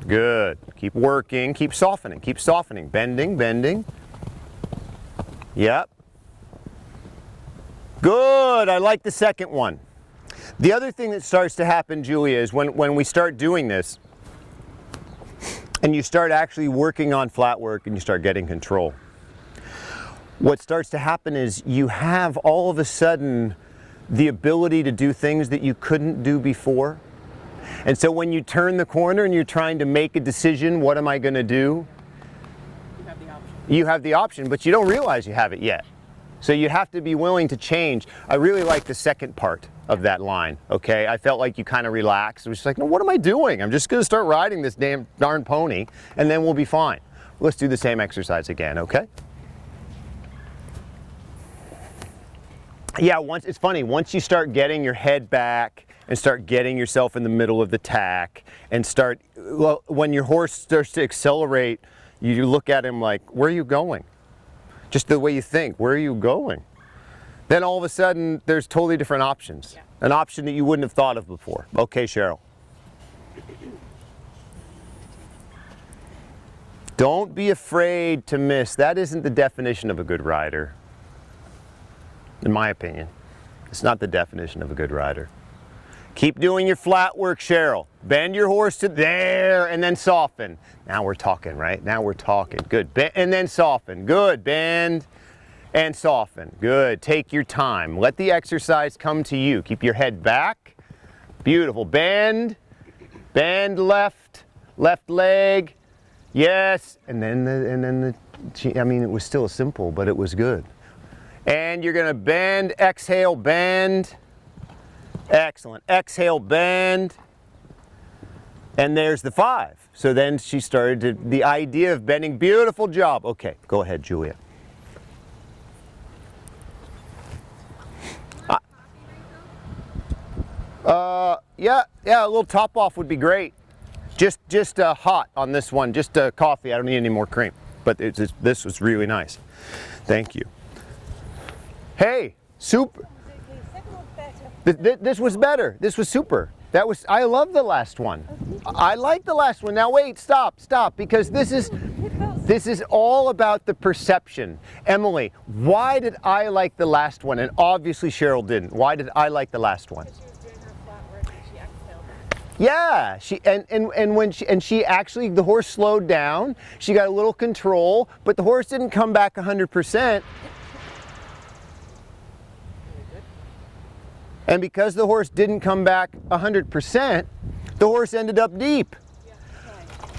Good. Keep working. Keep softening. Keep softening. Bending, bending. Yep. Good. I like the second one. The other thing that starts to happen, Julia, is when we start doing this and you start actually working on flat work and you start getting control, what starts to happen is you have all of a sudden the ability to do things that you couldn't do before. And so when you turn the corner and you're trying to make a decision, what am I going to do? You have the option. You have the option, but you don't realize you have it yet. So you have to be willing to change. I really like the second part of that line, okay? I felt like you kind of relaxed. It was just like, no, what am I doing? I'm just going to start riding this darn pony, and then we'll be fine. Let's do the same exercise again, okay? Yeah, it's funny, once you start getting your head back and start getting yourself in the middle of the tack and when your horse starts to accelerate, you look at him like, where are you going? Just the way you think, where are you going? Then all of a sudden, there's totally different options. Yeah. An option that you wouldn't have thought of before. Okay, Cheryl. Don't be afraid to miss. That isn't the definition of a good rider. In my opinion, it's not the definition of a good rider. Keep doing your flat work, Cheryl. Bend your horse to there and then soften. Now we're talking, right? Now we're talking. Good. And then soften. Good. Bend and soften. Good. Take your time. Let the exercise come to you. Keep your head back. Beautiful. Bend. Bend left. Left leg. Yes. And then I mean, it was still simple, but it was good. And you're going to bend, exhale, bend. Excellent. Exhale, bend. And there's the 5. So then she started the idea of bending. Beautiful job. Okay, go ahead, Julia. Yeah, a little top off would be great. Just hot on this one. Just coffee. I don't need any more cream. But this was really nice. Thank you. Hey, super. This was better. This was super. I love the last one. I like the last one. Now wait, stop, because this is all about the perception. Emily, why did I like the last one? And obviously Cheryl didn't. Why did I like the last one? Because she was doing her flat work and she exhaled. Yeah, she actually, the horse slowed down. She got a little control, but the horse didn't come back 100%. And because the horse didn't come back 100%, the horse ended up deep. Yeah, okay.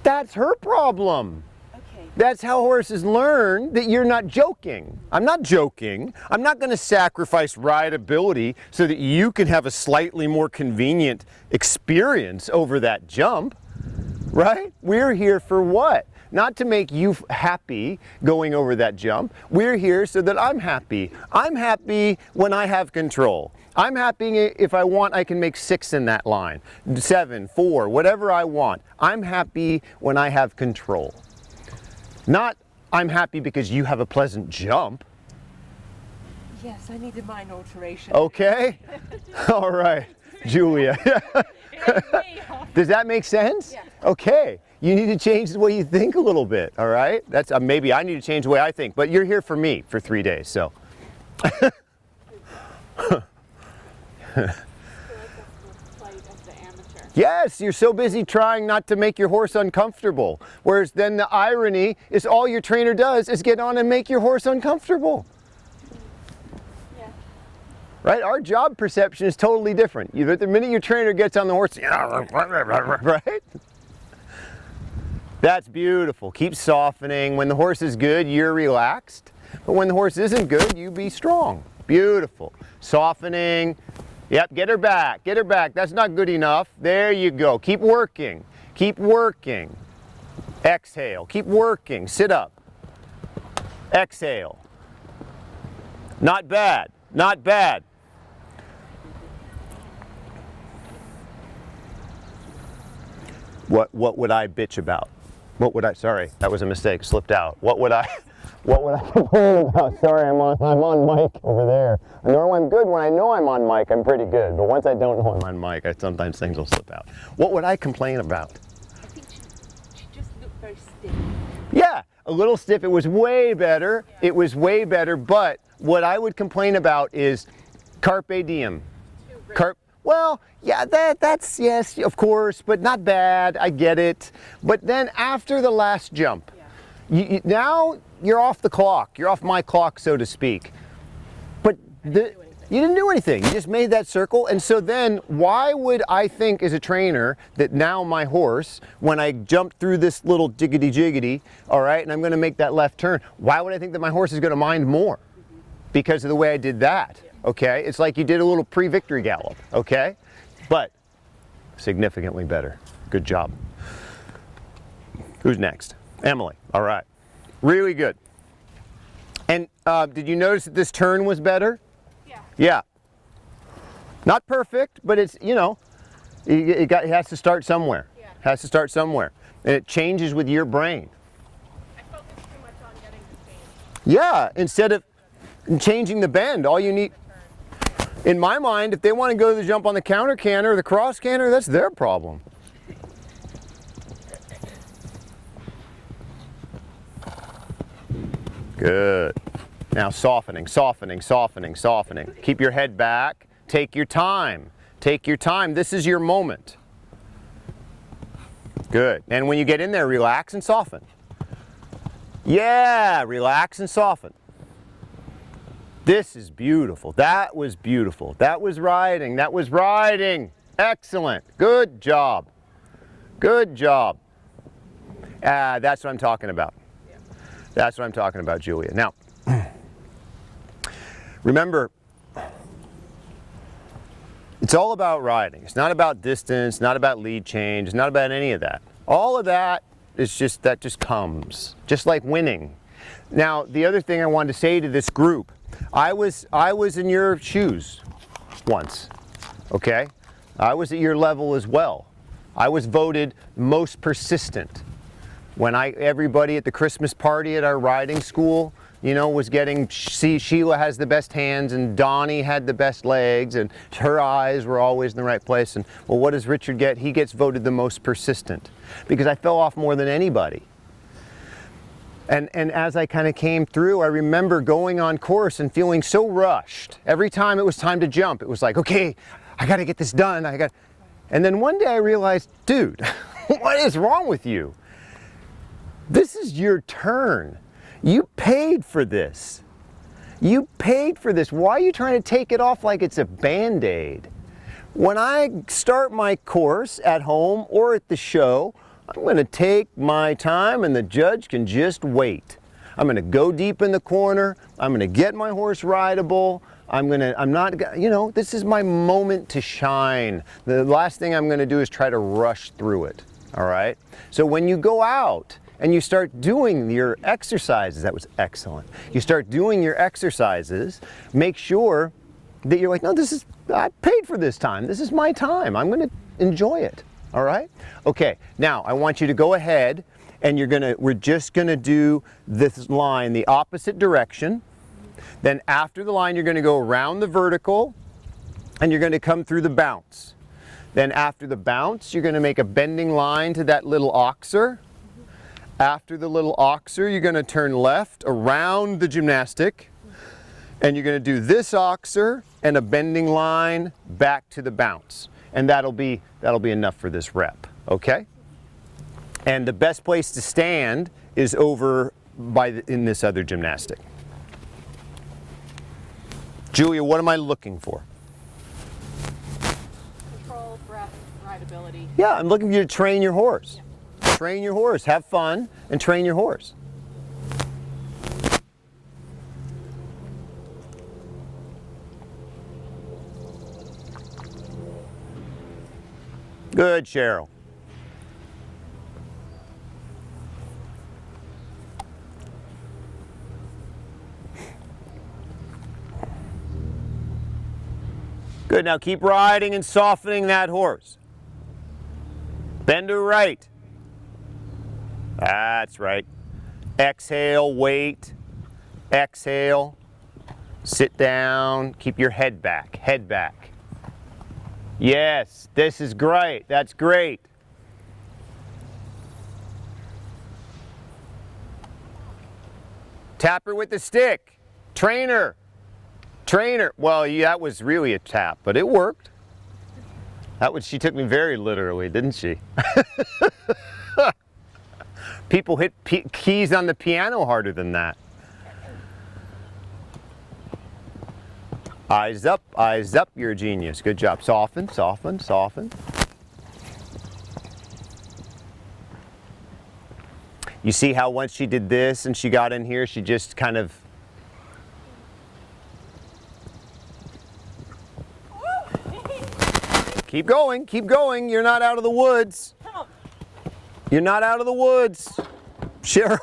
That's her problem. Okay. That's how horses learn that you're not joking. I'm not joking. I'm not going to sacrifice rideability so that you can have a slightly more convenient experience over that jump, right? We're here for what? Not to make you happy going over that jump. We're here so that I'm happy. I'm happy when I have control. I'm happy if I want, I can make 6 in that line, 7, 4, whatever I want. I'm happy when I have control. Not I'm happy because you have a pleasant jump. Yes, I need a minor alteration. Okay? All right, Julia. Does that make sense? Yeah. Okay. You need to change the way you think a little bit, all right? That's maybe I need to change the way I think, but you're here for me for 3 days, so. Yes, you're so busy trying not to make your horse uncomfortable. Whereas then the irony is all your trainer does is get on and make your horse uncomfortable. Yeah. Right? Our job perception is totally different. The minute your trainer gets on the horse, right? That's beautiful. Keep softening. When the horse is good, you're relaxed. But when the horse isn't good, you be strong. Beautiful. Softening. Yep, get her back. Get her back. That's not good enough. There you go. Keep working. Keep working. Exhale. Keep working. Sit up. Exhale. Not bad. Not bad. What would I bitch about? What would I, sorry, that was a mistake, slipped out. What would I complain about? Sorry, I'm on mic over there. I know I'm good when I know I'm on mic, I'm pretty good. But once I don't know I'm on mic, sometimes things will slip out. What would I complain about? I think she just looked very stiff. Yeah, a little stiff. It was way better. Yeah. It was way better. But what I would complain about is carpe diem. Well, yeah, that's yes, of course, but not bad. I get it. But then after the last jump, now you're off the clock. You're off my clock, so to speak. But you didn't do anything. You just made that circle. And so then why would I think as a trainer that now my horse, when I jump through this little jiggity, all right, and I'm going to make that left turn, why would I think that my horse is going to mind more? Because of the way I did that. Okay, it's like you did a little pre-victory gallop, okay? But significantly better. Good job. Who's next? Emily, all right. Really good. And did you notice that this turn was better? Yeah. Yeah. Not perfect, but it's, you know, it has to start somewhere. Yeah. Has to start somewhere. And it changes with your brain. I focused too much on getting the change. Yeah, instead of changing the bend, all you need, in my mind, if they want to go to the jump on the counter canter or the cross canter, that's their problem. Good. Now softening, softening, softening, softening. Keep your head back. Take your time. Take your time. This is your moment. Good. And when you get in there, relax and soften. Yeah, relax and soften. This is beautiful. That was beautiful. That was riding. That was riding. Excellent. Good job. Good job. That's what I'm talking about. That's what I'm talking about, Julia. Now, remember, it's all about riding. It's not about distance, not about lead change, it's not about any of that. All of that is just, that just comes, just like winning. Now, the other thing I wanted to say to this group, I was in your shoes once, okay? I was at your level as well. I was voted most persistent. When everybody at the Christmas party at our riding school, you know, was getting, Sheila has the best hands and Donnie had the best legs and her eyes were always in the right place. And well, what does Richard get? He gets voted the most persistent because I fell off more than anybody. And as I kind of came through, I remember going on course and feeling so rushed. Every time it was time to jump, it was like, okay, I got to get this done. And then one day I realized, dude, what is wrong with you? This is your turn. You paid for this. You paid for this. Why are you trying to take it off like it's a Band-Aid? When I start my course at home or at the show, I'm going to take my time and the judge can just wait. I'm going to go deep in the corner. I'm going to get my horse rideable. This is my moment to shine. The last thing I'm going to do is try to rush through it. All right? So when you go out and you start doing your exercises, that was excellent. You start doing your exercises, make sure that you're like, no, I paid for this time. This is my time. I'm going to enjoy it. All right? Okay, now I want you to go ahead and we're just gonna do this line the opposite direction. Then after the line, you're gonna go around the vertical and you're gonna come through the bounce. Then after the bounce, you're gonna make a bending line to that little oxer. After the little oxer, you're gonna turn left around the gymnastic and you're gonna do this oxer and a bending line back to the bounce. And that'll be enough for this rep, okay? And the best place to stand is over in this other gymnastic. Julia, what am I looking for? Control, breath, rideability. Yeah, I'm looking for you to train your horse. Yeah. Train your horse, have fun, and train your horse. Good, Cheryl. Good, now keep riding and softening that horse. Bend to right. That's right. Exhale, wait. Exhale. Sit down. Keep your head back. Head back. Yes, this is great. That's great. Tap her with the stick. Train her. Train her. Well, yeah, that was really a tap, but it worked. She took me very literally, didn't she? People hit keys on the piano harder than that. Eyes up, you're a genius. Good job. Soften, soften, soften. You see how once she did this and she got in here, she just kind of... Keep going, you're not out of the woods. You're not out of the woods. Cheryl,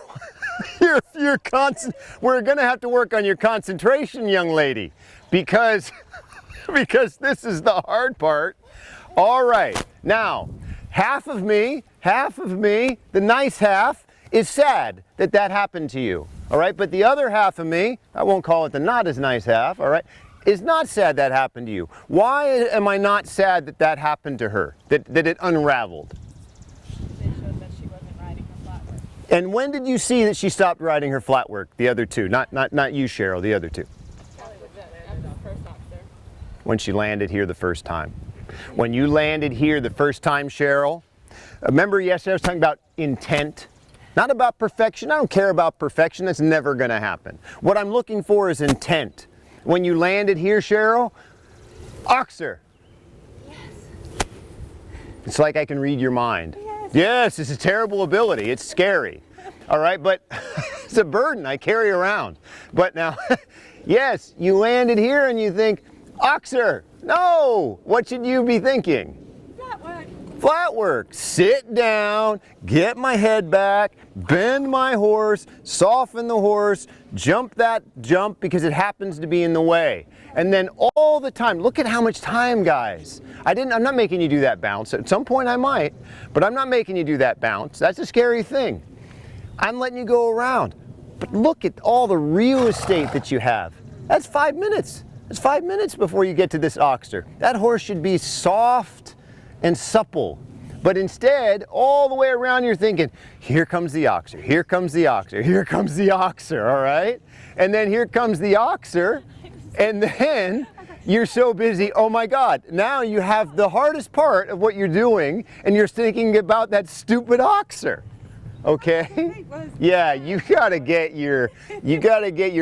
we're gonna have to work on your concentration, young lady, because this is the hard part. All right, now, half of me, the nice half, is sad that that happened to you, all right? But the other half of me, I won't call it the not as nice half, all right, is not sad that happened to you. Why am I not sad that that happened to her, that it unraveled? They showed that she wasn't riding her Flatwork. And when did you see that she stopped riding her Flatwork? The other two, not you, Cheryl, the other two. Probably was at the first officer. When she landed here the first time. When you landed here the first time, Cheryl, remember yesterday I was talking about intent? Not about perfection. I don't care about perfection. That's never going to happen. What I'm looking for is intent. When you landed here, Cheryl, oxer. Yes. It's like I can read your mind. Yes. Yes, it's a terrible ability. It's scary. All right, but it's a burden I carry around. But now, yes, you landed here and you think, oxer. No, what should you be thinking? Flatwork. Flatwork. Sit down, get my head back, bend my horse, soften the horse, jump that jump because it happens to be in the way. And then all the time, look at how much time, guys. I'm not making you do that bounce. At some point I might, but I'm not making you do that bounce. That's a scary thing. I'm letting you go around. But look at all the real estate that you have. That's 5 minutes. It's 5 minutes before you get to this oxer. That horse should be soft and supple. But instead, all the way around you're thinking, here comes the oxer, here comes the oxer, here comes the oxer, all right? And then here comes the oxer, and then you're so busy, oh my God, now you have the hardest part of what you're doing, and you're thinking about that stupid oxer. Okay? Yeah, you gotta get your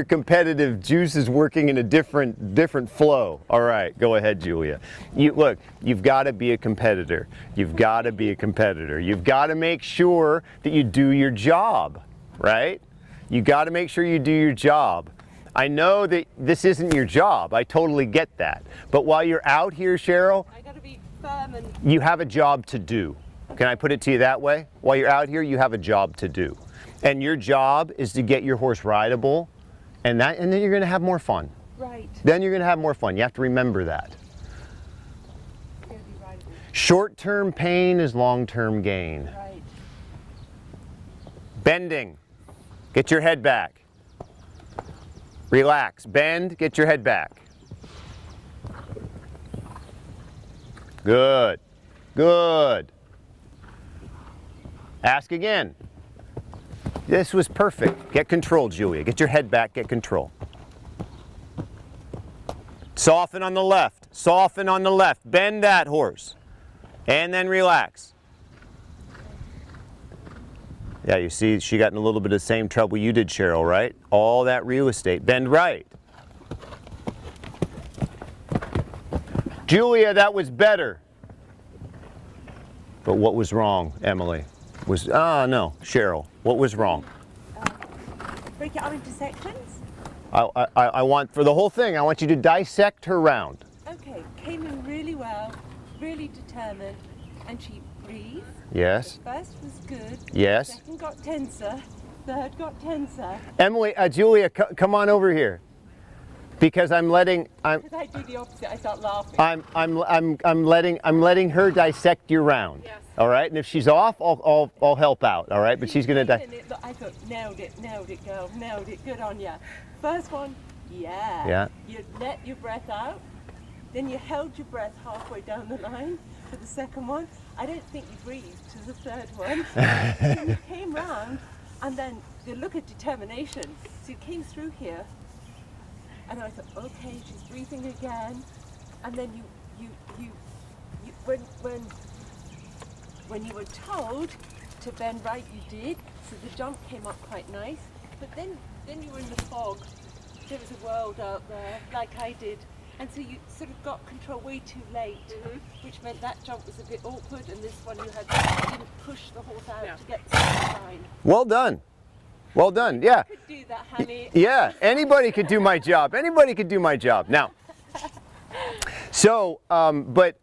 competitive juices working in a different flow. All right, go ahead, Julia. Look, you've got to be a competitor. You've got to be a competitor. You've got to make sure that you do your job, right? You got to make sure you do your job. I know that this isn't your job. I totally get that. But while you're out here, Cheryl, I gotta be firm and you have a job to do. Can I put it to you that way? While you're out here, you have a job to do. And your job is to get your horse rideable, and then you're gonna have more fun. right. Then you're gonna have more fun. You have to remember that. Gotta be rideable. Short-term pain is long-term gain. Right. Bending. Get your head back. Relax. Bend, get your head back. Good. Good. Ask again. This was perfect. Get control, Julia. Get your head back, get control. Soften on the left. Soften on the left. Bend that horse. And then relax. Yeah, you see, she got in a little bit of the same trouble you did, Cheryl, right? All that real estate. Bend right. Julia, that was better. But what was wrong, Emily? No, Cheryl, what was wrong? Break it up into sections. I want, for the whole thing, I want you to dissect her round. Okay, came in really well, really determined. and she breathed. Yes. First was good. Yes. Second got tenser. Third got tenser. Emily, Julia, come on over here. Because I'm letting Because I do the opposite. I start laughing. I'm letting her dissect your round. Yes. All right. And if she's off, I'll help out. All right. But she's gonna. I thought, nailed it, girl, nailed it. Good on ya. First one, yeah. Yeah. You let your breath out. Then you held your breath halfway down the line for the second one. I don't think you breathed to the third one. Then you came round, and then the look of determination. So you came through here, and I thought, okay, she's breathing again. And then you when you were told to bend right, you did. So the jump came up quite nice. But then you were in the fog. There was a world out there, like I did. And so you sort of got control way too late, which meant that jump was a bit awkward, and this one you didn't push the horse out to get to the line. Well done. Well done. Yeah. You could do that, honey. Yeah. Anybody could do my job. Anybody could do my job. Now. So, but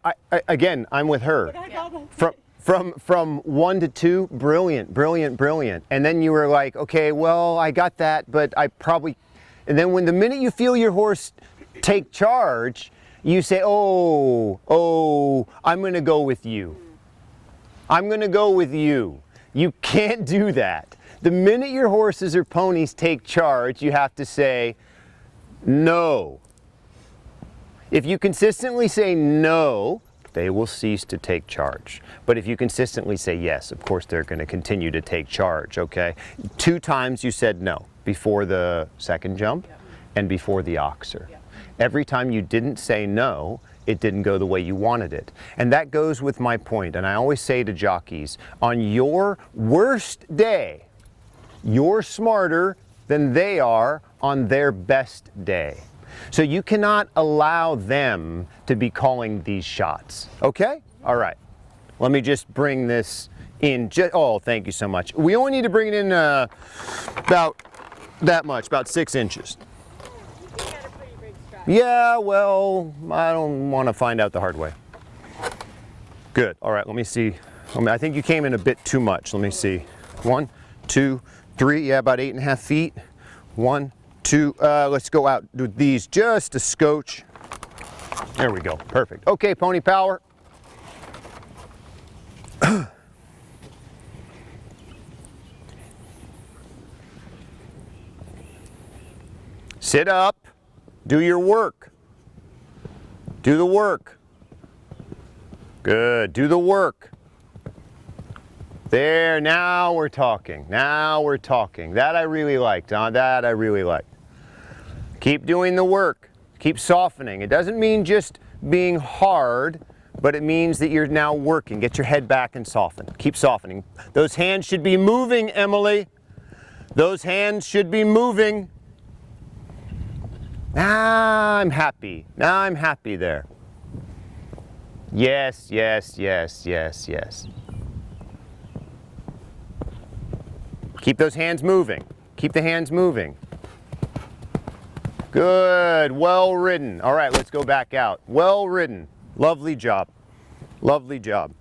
again, I'm with her. But I'd rather From 1 to 2, brilliant, brilliant, brilliant. And then you were like, okay, well, I got that, but I probably. And then when the minute you feel your horse take charge, you say, oh, I'm going to go with you. I'm going to go with you. You can't do that. The minute your horses or ponies take charge, you have to say, no. If you consistently say no, they will cease to take charge. But if you consistently say yes, of course they're going to continue to take charge, okay? 2 times you said no, before the second jump and before the oxer. Every time you didn't say no, it didn't go the way you wanted it. And that goes with my point. And I always say to jockeys, on your worst day, you're smarter than they are on their best day. So you cannot allow them to be calling these shots. Okay? All right. Let me just bring this in. Oh, thank you so much. We only need to bring it in about that much, about 6 inches. You had a pretty big stride. Yeah, well, I don't want to find out the hard way. Good. All right, let me see. I think you came in a bit too much. Let me see. 1, 2, 3. Yeah, about 8.5 feet. 1, 2. Let's go out with these just a scotch. There we go. Perfect. Okay, pony power. Sit up. Do your work. Do the work. Good. Do the work. There, now we're talking. Now we're talking. That I really liked. That I really liked. Keep doing the work. Keep softening. It doesn't mean just being hard, but it means that you're now working. Get your head back and soften. Keep softening. Those hands should be moving, Emily. Those hands should be moving. Now I'm happy. Now I'm happy there. Yes, yes, yes, yes, yes. Keep those hands moving. Keep the hands moving. Good. Well ridden. All right, let's go back out. Well ridden. Lovely job. Lovely job.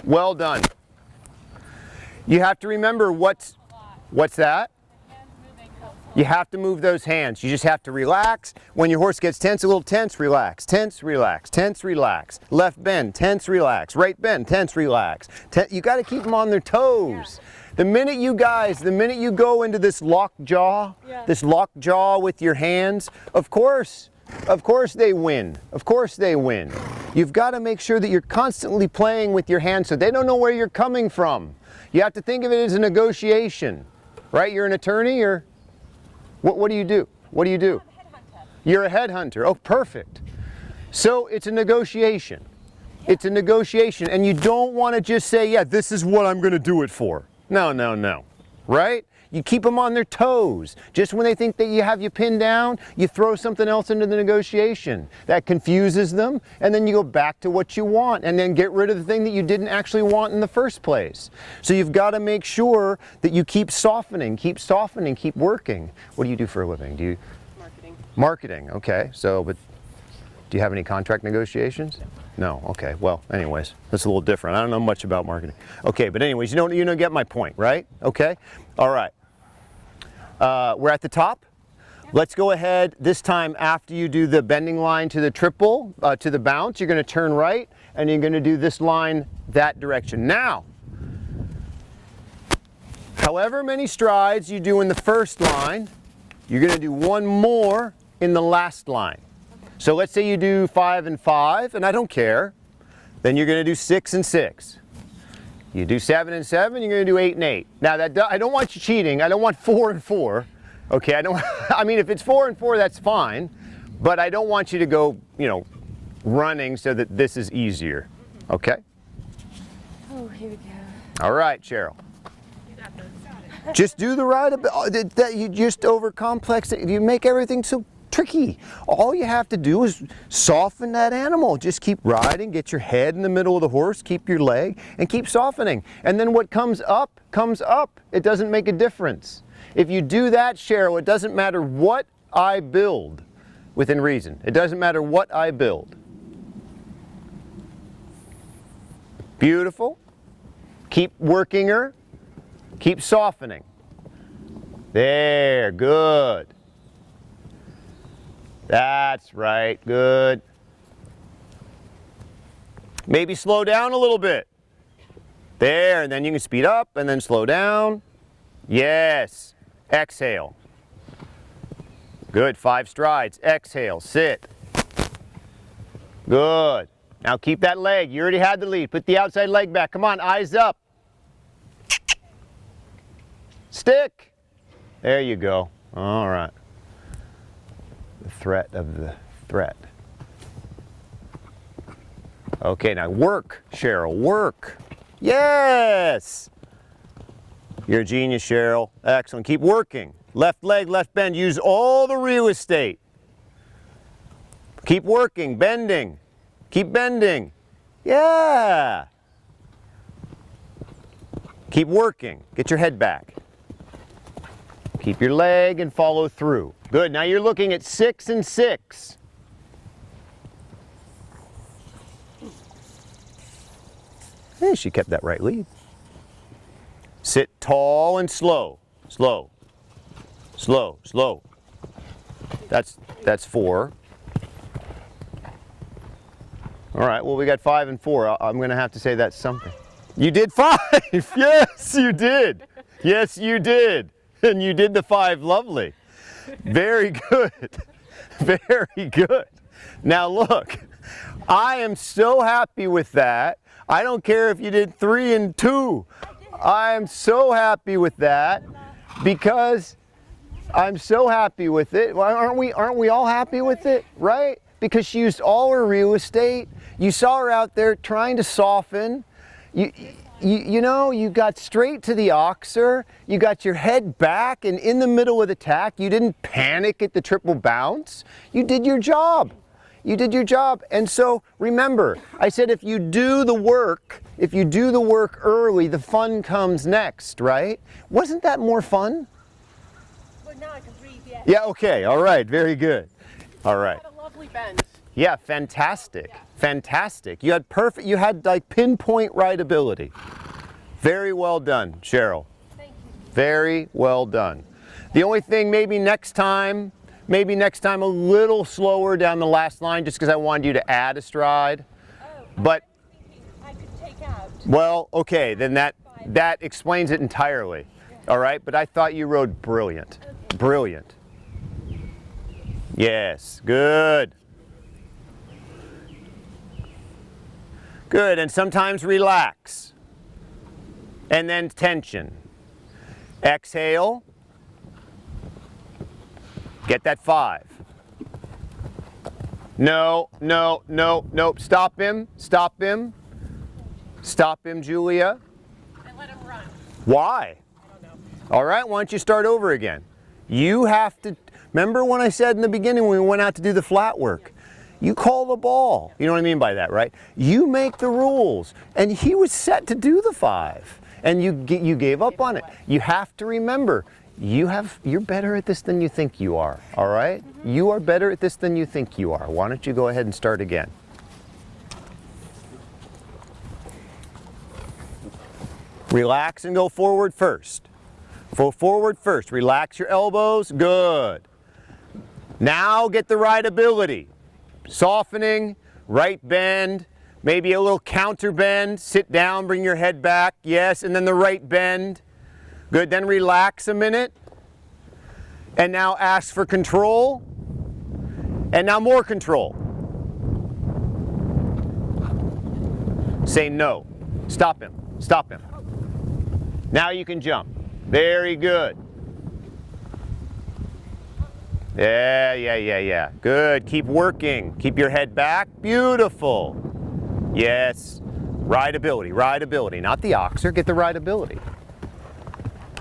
Well done. You have to remember what's that? You have to move those hands. You just have to relax. When your horse gets tense, a little tense, relax. Tense, relax. Tense, relax. Left bend, tense, relax. Right bend, tense, relax. You got to keep them on their toes. The minute you go into this locked jaw, with your hands, of course they win. Of course they win. You've got to make sure that you're constantly playing with your hands so they don't know where you're coming from. You have to think of it as a negotiation, right? You're an attorney, or what do you do? What do you do? I'm a headhunter. You're a headhunter. Oh, perfect. So it's a negotiation. It's a negotiation, and you don't want to just say, yeah, this is what I'm going to do it for. No, no, no. Right? You keep them on their toes. Just when they think that you have you pinned down, you throw something else into the negotiation. That confuses them, and then you go back to what you want, and then get rid of the thing that you didn't actually want in the first place. So you've got to make sure that you keep softening, keep working. What do you do for a living? Do you? Marketing. Marketing, okay. So, but do you have any contract negotiations? No, okay. Well, anyways, that's a little different. I don't know much about marketing. Okay, but anyways, you know, get my point, right? Okay. All right. We're at the top. Let's go ahead this time after you do the bending line to the triple, to the bounce, you're going to turn right and you're going to do this line that direction. Now, however many strides you do in the first line, you're going to do one more in the last line. So let's say you do 5 and 5, and I don't care. Then you're going to do 6 and 6. You do 7 and 7, you're going to do 8 and 8. Now I don't want you cheating. I don't want 4 and 4. Okay, I mean, if it's 4 and 4, that's fine. But I don't want you to go, you know, running so that this is easier. Okay? Oh, here we go. All right, Cheryl. Just do the right, that you just overcomplex it. You make everything so tricky. All you have to do is soften that animal. Just keep riding, get your head in the middle of the horse, keep your leg, and keep softening. And then what comes up, comes up. It doesn't make a difference. If you do that, Cheryl, it doesn't matter what I build within reason. It doesn't matter what I build. Beautiful. Keep working her. Keep softening. There, good. That's right, good. Maybe slow down a little bit. There, and then you can speed up and then slow down. Yes, exhale. Good, 5 strides. Exhale, sit. Good. Now keep that leg. You already had the lead. Put the outside leg back. Come on, eyes up. Stick. There you go. All right. The threat of the threat. Okay, now work, Cheryl, work. Yes! You're a genius, Cheryl. Excellent. Keep working. Left leg, left bend. Use all the real estate. Keep working, bending. Keep bending. Yeah! Keep working. Get your head back. Keep your leg and follow through. Good. Now you're looking at 6 and 6. Hey, she kept that right lead. Sit tall and slow. Slow. Slow. Slow. That's 4. All right. Well, we got 5 and 4. I'm going to have to say that's something. You did 5. Yes, you did. Yes, you did. And you did the 5 lovely. Very good. Very good. Now look, I am so happy with that. I don't care if you did 3 and 2. I am so happy with that because I'm so happy with it. Well, aren't we all happy with it, right? Because she used all her real estate. You saw her out there trying to soften. You know, you got straight to the oxer, you got your head back and in the middle of the tack, you didn't panic at the triple bounce, you did your job. You did your job. And so remember, I said if you do the work early, the fun comes next, right? Wasn't that more fun? Well, now I can breathe, yeah. Yeah, okay, all right, very good. All right. Had a lovely bend. Yeah, fantastic. Fantastic. You had like pinpoint rideability. Very well done, Cheryl. Thank you. Very well done. The only thing maybe next time a little slower down the last line just because I wanted you to add a stride. Oh, But I could take out. well, okay, then that explains it entirely. All right, but I thought you rode brilliant. Okay. Brilliant. Yes, good. Good, and sometimes relax. And then tension. Exhale. Get that 5. No, no, no, nope. Stop him. Stop him. Stop him, Julia. And let him run. Why? I don't know. All right, why don't you start over again? You have to, remember when I said in the beginning when we went out to do the flat work? You call the ball. You know what I mean by that, right? You make the rules. And he was set to do the 5. And you gave up on it. You have to remember, you're better at this than you think you are, all right? You are better at this than you think you are. Why don't you go ahead and start again? Relax and go forward first. Go forward first. Relax your elbows. Good. Now get the rideability. Softening, right bend, maybe a little counter bend. Sit down, bring your head back. Yes, and then the right bend. Good. Then relax a minute. And now ask for control. And now more control. Say no. Stop him. Stop him. Now you can jump. Very good. Yeah. Good. Keep working. Keep your head back. Beautiful. Yes. Rideability. Rideability. Not the oxer. Get the rideability.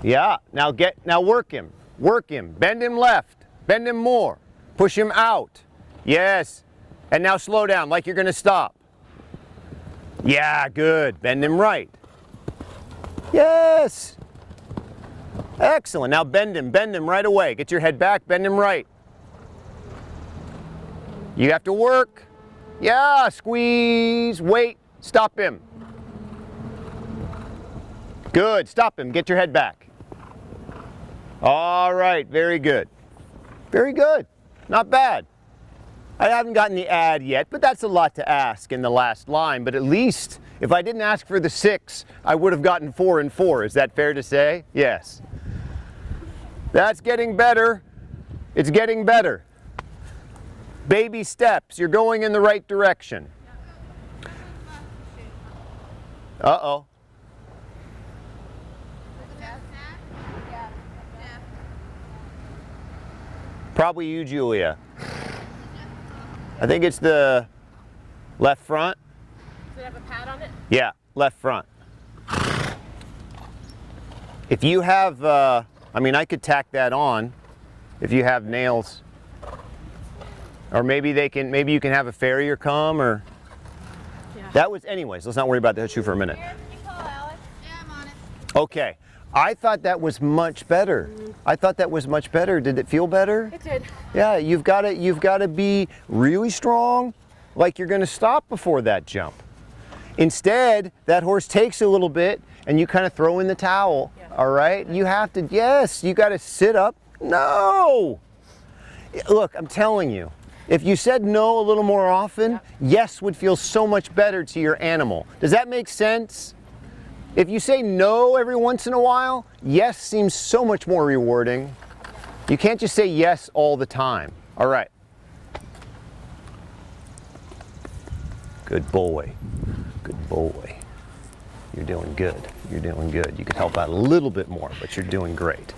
Yeah. Now work him. Work him. Bend him left. Bend him more. Push him out. Yes. And now slow down like you're going to stop. Yeah, good. Bend him right. Yes. Excellent. Now bend him right away. Get your head back, bend him right. You have to work. Yeah, squeeze, wait, stop him. Good, stop him, get your head back. All right, very good. Very good, not bad. I haven't gotten the ad yet, but that's a lot to ask in the last line, but at least if I didn't ask for the 6, I would have gotten 4 and 4. Is that fair to say? Yes. That's getting better. It's getting better. Baby steps. You're going in the right direction. Uh-oh. Probably you, Julia. I think it's the left front. Does it have a pad on it? Yeah, left front. If you have, I could tack that on if you have nails. Or maybe you can have a farrier come or. Yeah. That was, anyways, let's not worry about that shoe for a minute. Here, can you call Alex? Yeah, I'm on it. Okay. I thought that was much better. I thought that was much better. Did it feel better? It did. Yeah, you've got to be really strong, like you're going to stop before that jump. Instead, that horse takes a little bit and you kind of throw in the towel. Yeah. All right? You have to, yes, you got to sit up. No. Look, I'm telling you, if you said no a little more often, yeah, yes would feel so much better to your animal. Does that make sense? If you say no every once in a while, yes seems so much more rewarding. You can't just say yes all the time. All right. Good boy. Good boy. You're doing good. You're doing good. You could help out a little bit more, but you're doing great.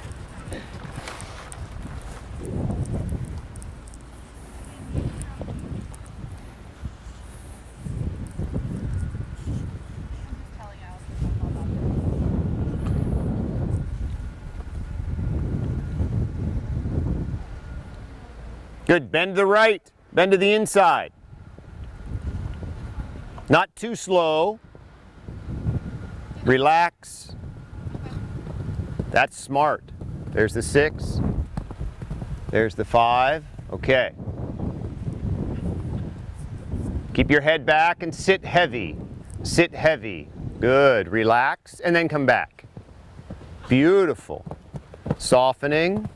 Good, bend to the right, bend to the inside. Not too slow. Relax. That's smart. There's the 6. There's the 5. Okay. Keep your head back and sit heavy. Sit heavy. Good. Relax and then come back. Beautiful. Softening.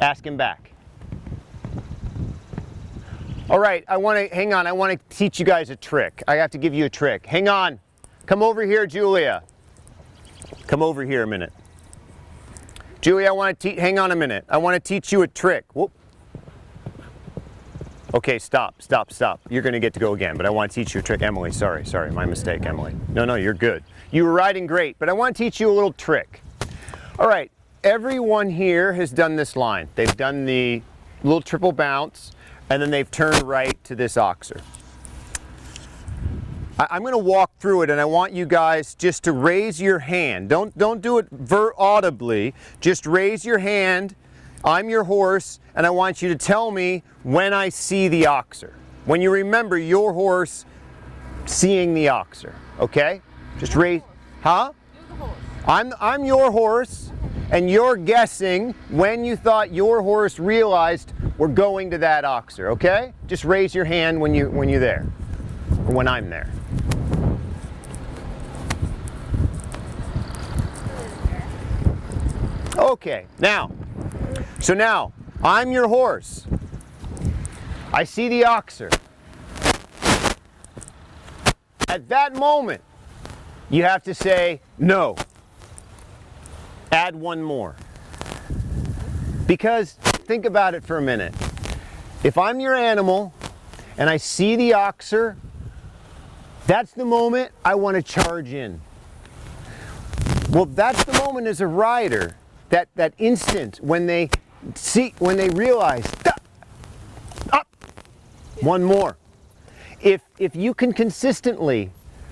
Ask him back. All right, hang on, I want to teach you guys a trick. I have to give you a trick. Hang on. Come over here, Julia. Come over here a minute. Julia, hang on a minute. I want to teach you a trick. Whoop. Okay, stop. You're going to get to go again, but I want to teach you a trick. Emily, sorry, my mistake, Emily. No, you're good. You were riding great, but I want to teach you a little trick. All right, everyone here has done this line. They've done the little triple bounce, and then they've turned right to this oxer. I'm going to walk through it, and I want you guys just to raise your hand. Don't do it audibly. Just raise your hand. I'm your horse, and I want you to tell me when I see the oxer. When you remember your horse seeing the oxer, okay? Just raise, huh? You're the horse. I'm your horse, and you're guessing when you thought your horse realized we're going to that oxer, okay? Just raise your hand when you're there, or when I'm there. Okay, now, I'm your horse. I see the oxer. At that moment, you have to say no. Add one more. Because think about it for a minute. If I'm your animal and I see the oxer, that's the moment I want to charge in. Well, that's the moment as a rider, that instant when they realize, up, one more. If you can consistently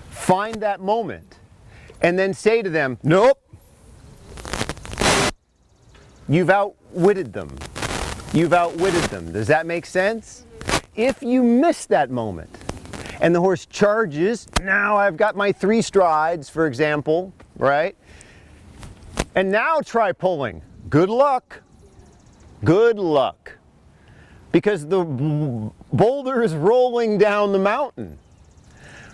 find that moment and then say to them, nope, you've outwitted them. You've outwitted them. Does that make sense? If you miss that moment and the horse charges, now I've got my 3 strides, for example, right? And now try pulling. Good luck. Good luck. Because the boulder is rolling down the mountain.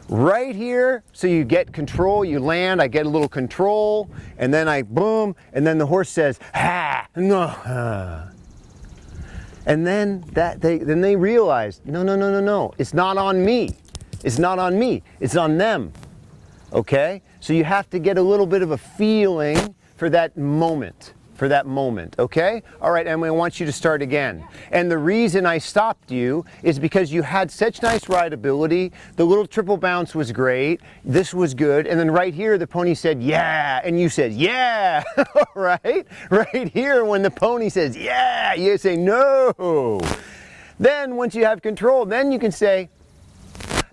Right here, so you get control, you land, I get a little control, and then I boom, and then the horse says, ha, no, ha. And then they realize, no, it's not on me. It's not on me, it's on them. Okay? So you have to get a little bit of a feeling for that moment. Okay? All right, Emily, I want you to start again. And the reason I stopped you is because you had such nice rideability. The little triple bounce was great. This was good. And then right here, the pony said, yeah. And you said, yeah. Right? Right here, when the pony says, yeah, you say, no. Then once you have control, then you can say,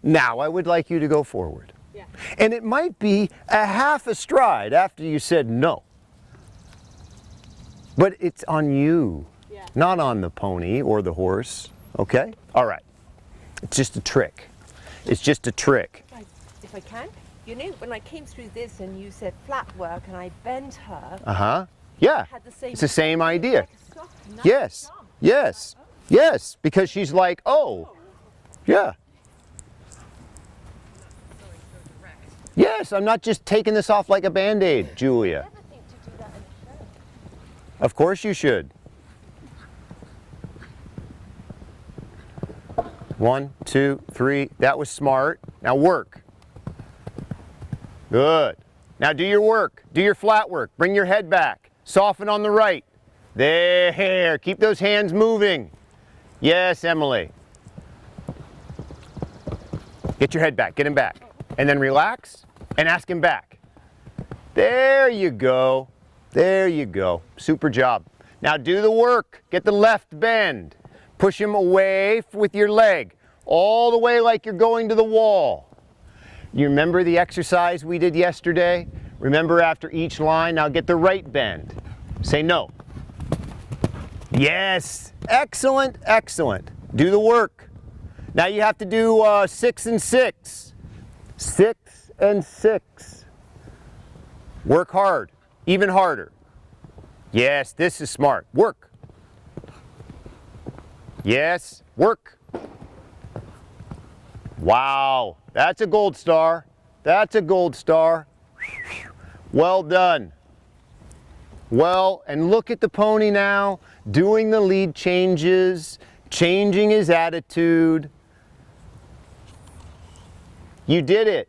now I would like you to go forward. Yeah. And it might be a half a stride after you said no. But it's on you, Yeah. not on the pony or the horse, okay? All right, it's just a trick. It's just a trick. If I can, when I came through this and you said flat work and I bent her, Uh-huh, yeah, had the same it's the same idea. like a soft, nice Yes, jump. yes, yes, because she's like, oh, yeah. Yes, I'm not just taking this off like a Band-Aid, Julia. I never think to do that in a show. Of course you should. 1, 2, 3, that was smart. Now work. Good. Now do your work. Do your flat work. Bring your head back. Soften on the right. There. Keep those hands moving. Yes, Emily. Get your head back. Get him back. And then relax and ask him back. There you go. There you go. Super job. Now do the work. Get the left bend. Push him away with your leg. All the way like you're going to the wall. You remember the exercise we did yesterday? Remember after each line, now get the right bend. Say no. Yes. Excellent, excellent. Do the work. Now you have to do 6 and 6. 6 and 6. Work hard. Even harder. Yes, this is smart. Work. Yes, work. Wow, that's a gold star. That's a gold star. Well done. Well, and look at the pony now, doing the lead changes, changing his attitude. You did it.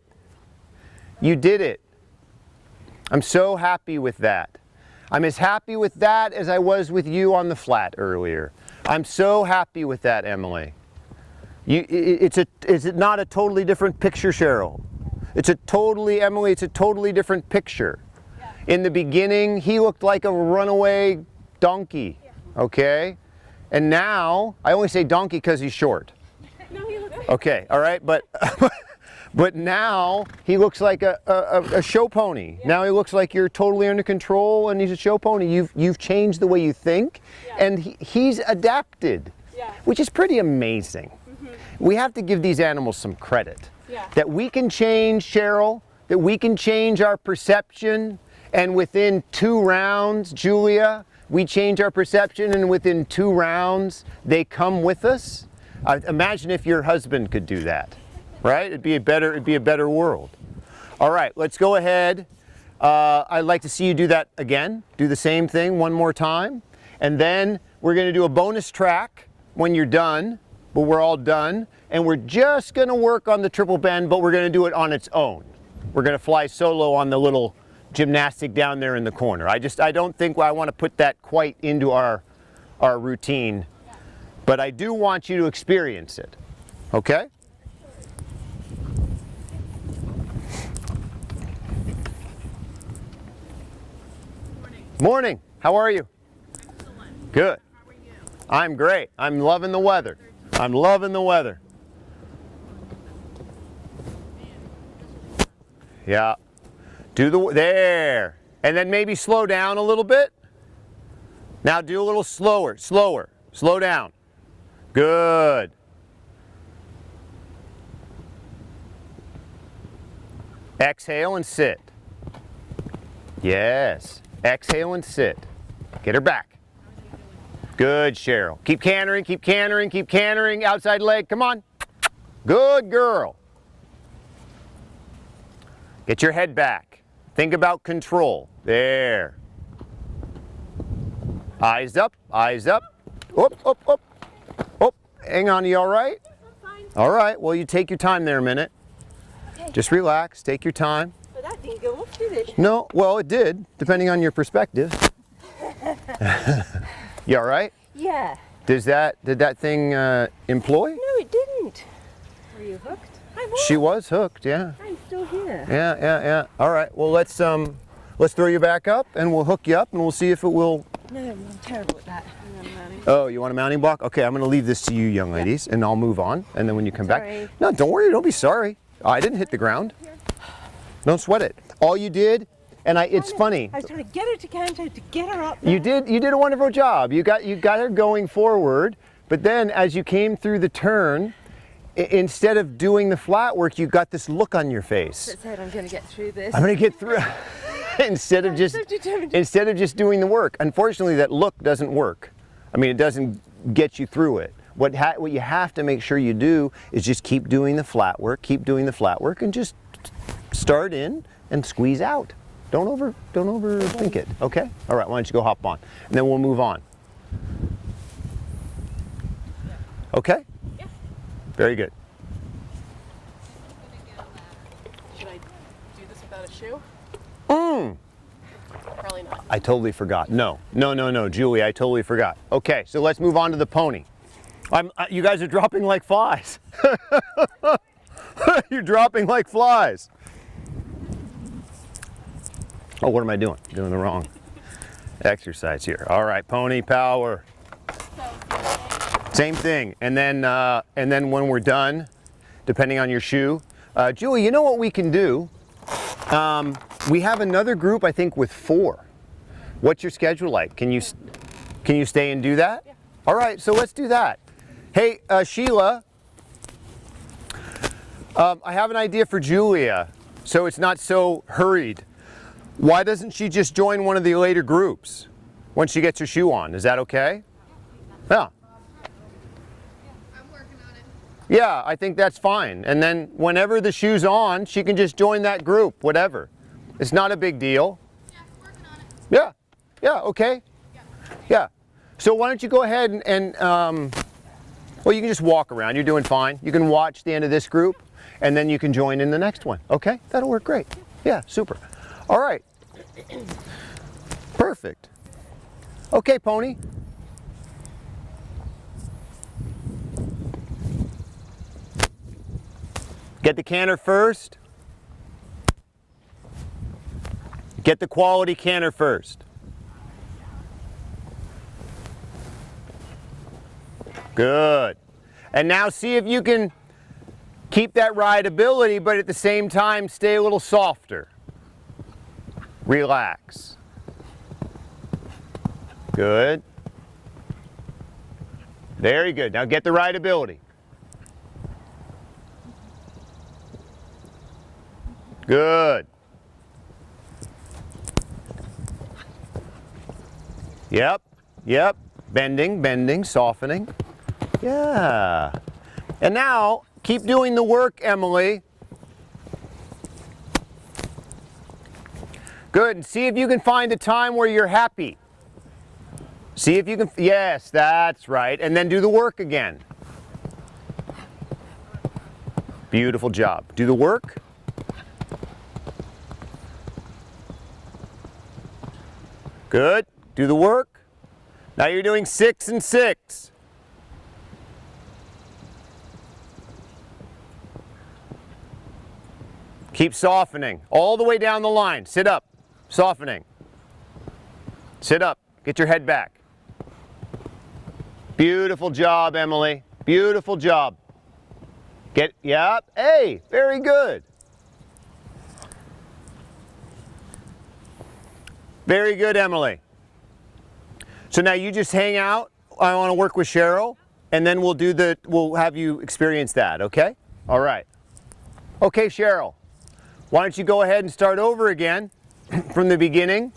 You did it. I'm so happy with that. I'm as happy with that as I was with you on the flat earlier. I'm so happy with that, Emily. Is it not a totally different picture, Cheryl? Emily, it's a totally different picture. Yeah. In the beginning, he looked like a runaway donkey, okay? And now, I only say donkey because he's short. No, he looks Okay, all right, but But now he looks like a show pony. Yeah. Now he looks like you're totally under control and he's a show pony. You've changed the way you think, Yeah. and he's adapted, Yeah. which is pretty amazing. We have to give these animals some credit. Yeah. That we can change, Cheryl, that we can change our perception, and within 2 rounds, Julia, we change our perception, and within 2 rounds, they come with us. Imagine if your husband could do that, right? It'd be a better world. All right, let's go ahead. I'd like to see you do that again. Do the same thing one more time. And then we're gonna do a bonus track when you're done, but we're all done. And we're just gonna work on the triple bend, but we're gonna do it on its own. We're gonna fly solo on the little gymnastic down there in the corner. I don't think I wanna put that quite into our routine, but I do want you to experience it, okay? Morning. How are you? Excellent. Good. How are you? I'm great. I'm loving the weather. I'm loving the weather. Yeah. There. And then maybe slow down a little bit. Now do a little slower. Slow down. Good. Exhale and sit. Yes. Exhale and sit. Get her back. Good, Cheryl. Keep cantering, keep cantering, keep cantering. Outside leg, come on. Good girl. Get your head back. Think about control. There. Eyes up, eyes up. Up, up, up. Oh, hang on, you all right? I'm fine. All right, well, you take your time there a minute. Okay. Just relax, take your time. But that didn't go off, did it? No, well, it did, depending on your perspective. You all right? Yeah. Did that thing employ? No, it didn't. Were you hooked? I was. She was hooked, yeah. I'm still here. Yeah. All right, well, let's throw you back up and we'll hook you up and we'll see if it will. No, I'm terrible at that. Oh, you want a mounting block? Okay, I'm going to leave this to you young ladies and I'll move on, and then when you come Sorry. back. No, don't worry, don't be sorry. I didn't hit the ground. Don't sweat it. All you did, and it's funny. I was trying to get her to canter, to get her up there. You did a wonderful job. You got her going forward, but then as you came through the turn, instead of doing the flat work, you got this look on your face. That said, I'm going to get through this. I'm going to get through instead of just so determined. instead of just doing the work. Unfortunately, that look doesn't work. I mean, it doesn't get you through it. What you have to make sure you do is just keep doing the flat work, and just start in and squeeze out. Don't overthink it. Okay? All right. Why don't you go hop on, and then we'll move on. Okay? Yeah. Very good. Should I do this without a shoe? Probably not. I totally forgot. No, Julie, I totally forgot. Okay, so let's move on to the pony. You guys are dropping like flies. You're dropping like flies. Oh, what am I doing? Doing the wrong exercise here. All right, pony power. Same thing. And then when we're done, depending on your shoe, Julie, you know what we can do? We have another group, I think, with 4. What's your schedule like? Can you stay and do that? Yeah. All right, so let's do that. Hey, Sheila, I have an idea for Julia, so it's not so hurried. Why doesn't she just join one of the later groups when she gets her shoe on? Is that okay? Yeah. I'm working on it. Yeah, I think that's fine. And then whenever the shoe's on, she can just join that group, whatever. It's not a big deal. Yeah, working on it. Yeah, okay. Yeah. So why don't you go ahead and well, you can just walk around. You're doing fine. You can watch the end of this group, and then you can join in the next one. Okay? That'll work great. Yeah, super. All right. Perfect. Okay, pony. Get the canter first. Get the quality canter first. Good. And now see if you can Keep that rideability, but at the same time, stay a little softer. Relax. Good. Very good. Now get the rideability. Good. Yep, yep. Bending, bending, softening. Yeah. And now, keep doing the work, Emily. Good. And see if you can find a time where you're happy. See if you can, yes, that's right. And then do the work again. Beautiful job. Do the work. Good. Do the work. Now you're doing 6 and 6. Keep softening all the way down the line. Sit up. Softening. Sit up. Get your head back. Beautiful job, Emily. Beautiful job. Yep. Hey, very good. Very good, Emily. So now you just hang out. I want to work with Cheryl, and then we'll have you experience that, okay? All right. Okay, Cheryl. Why don't you go ahead and start over again from the beginning?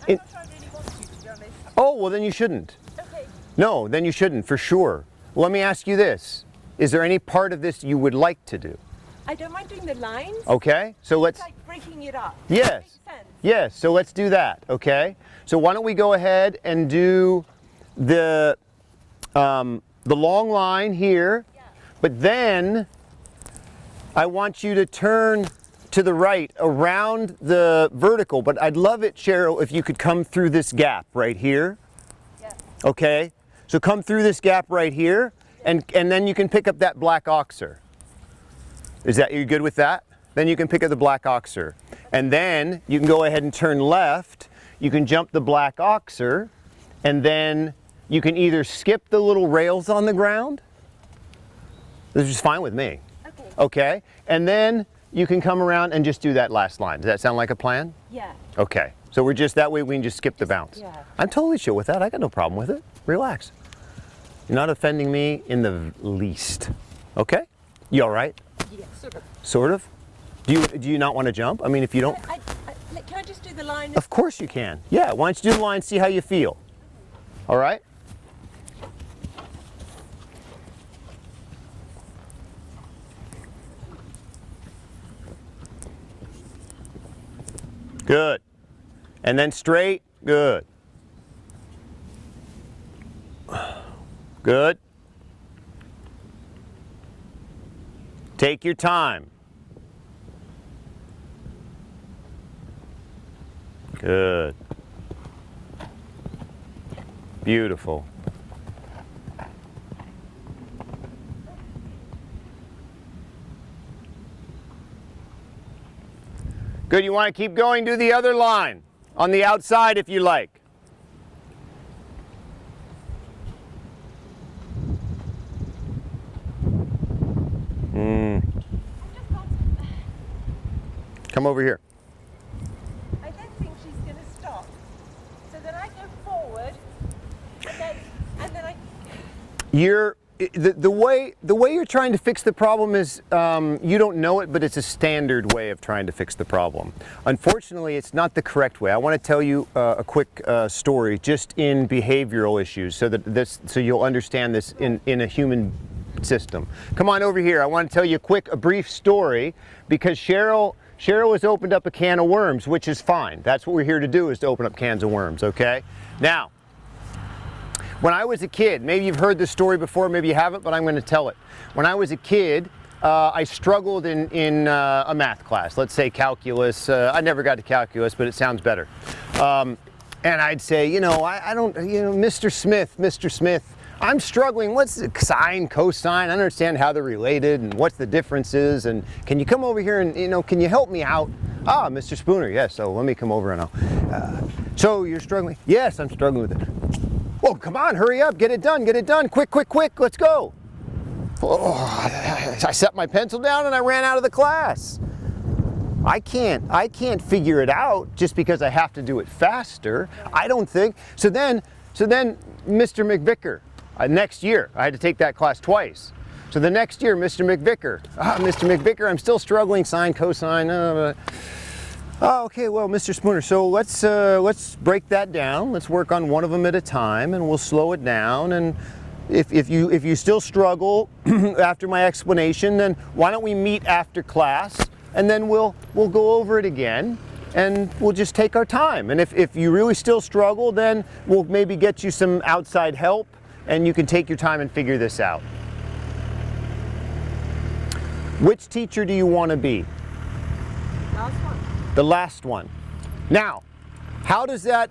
I'm not sure I really want to be honest. Oh, well then you shouldn't. Okay. No, then you shouldn't, for sure. Let me ask you this. Is there any part of this you would like to do? I don't mind doing the lines. Okay, so let's... It's like breaking it up. Yes. Does that make sense? Yes, so let's do that, okay? So why don't we go ahead and do the long line here, Yeah. but then I want you to turn to the right around the vertical, but I'd love it, Cheryl, if you could come through this gap right here. Yeah. Okay, so come through this gap right here, and then you can pick up that black oxer. You good with that? Then you can pick up the black oxer. And then you can go ahead and turn left. You can jump the black oxer, and then you can either skip the little rails on the ground. This is fine with me. Okay. Okay, and then you can come around and just do that last line. Does that sound like a plan? Yeah. Okay, so we're just, that way we can just skip the bounce. Yeah. I'm totally chill with that. I got no problem with it. Relax. You're not offending me in the least. Okay? You all right? Yeah, sort of. Sort of? Do you not want to jump? I mean, if you don't... Can I just do the line? Of course you can. Yeah, why don't you do the line, see how you feel. All right? Good. And then straight. Good. Good. Take your time. Good. Beautiful. Good, you want to keep going, do the other line on the outside if you like. Come over here. I don't think she's going to stop. So then I go forward, and then I... The way you're trying to fix the problem is you don't know it, but it's a standard way of trying to fix the problem. Unfortunately, it's not the correct way. I want to tell you a quick story just in behavioral issues so you'll understand this in a human system. Come on over here. I want to tell you a brief story because Cheryl has opened up a can of worms, which is fine. That's what we're here to do, is to open up cans of worms, okay? Now, when I was a kid, maybe you've heard this story before, maybe you haven't, but I'm going to tell it. When I was a kid, I struggled in a math class, let's say calculus. I never got to calculus, but it sounds better. And I'd say, Mr. Smith, I'm struggling. What's the sine, cosine? I don't understand how they're related and what's the differences. And can you come over here and, can you help me out? Ah, Mr. Spooner, yes. So let me come over and I'll. So you're struggling? Yes, I'm struggling with it. Well, come on, hurry up, get it done, quick, let's go. I set my pencil down and I ran out of the class. I can't figure it out just because I have to do it faster. I don't think. So then Mr. McVicker, next year, I had to take that class twice. So the next year, Mr. McVicker, Mr. McVicker, I'm still struggling, sine, cosine. Oh, okay, well, Mr. Spooner, so let's break that down. Let's work on one of them at a time, and we'll slow it down. And if you still struggle after my explanation, then why don't we meet after class, and then we'll go over it again, and we'll just take our time. And if you really still struggle, then we'll maybe get you some outside help, and you can take your time and figure this out. Which teacher do you want to be? Last one. The last one. Now, how does that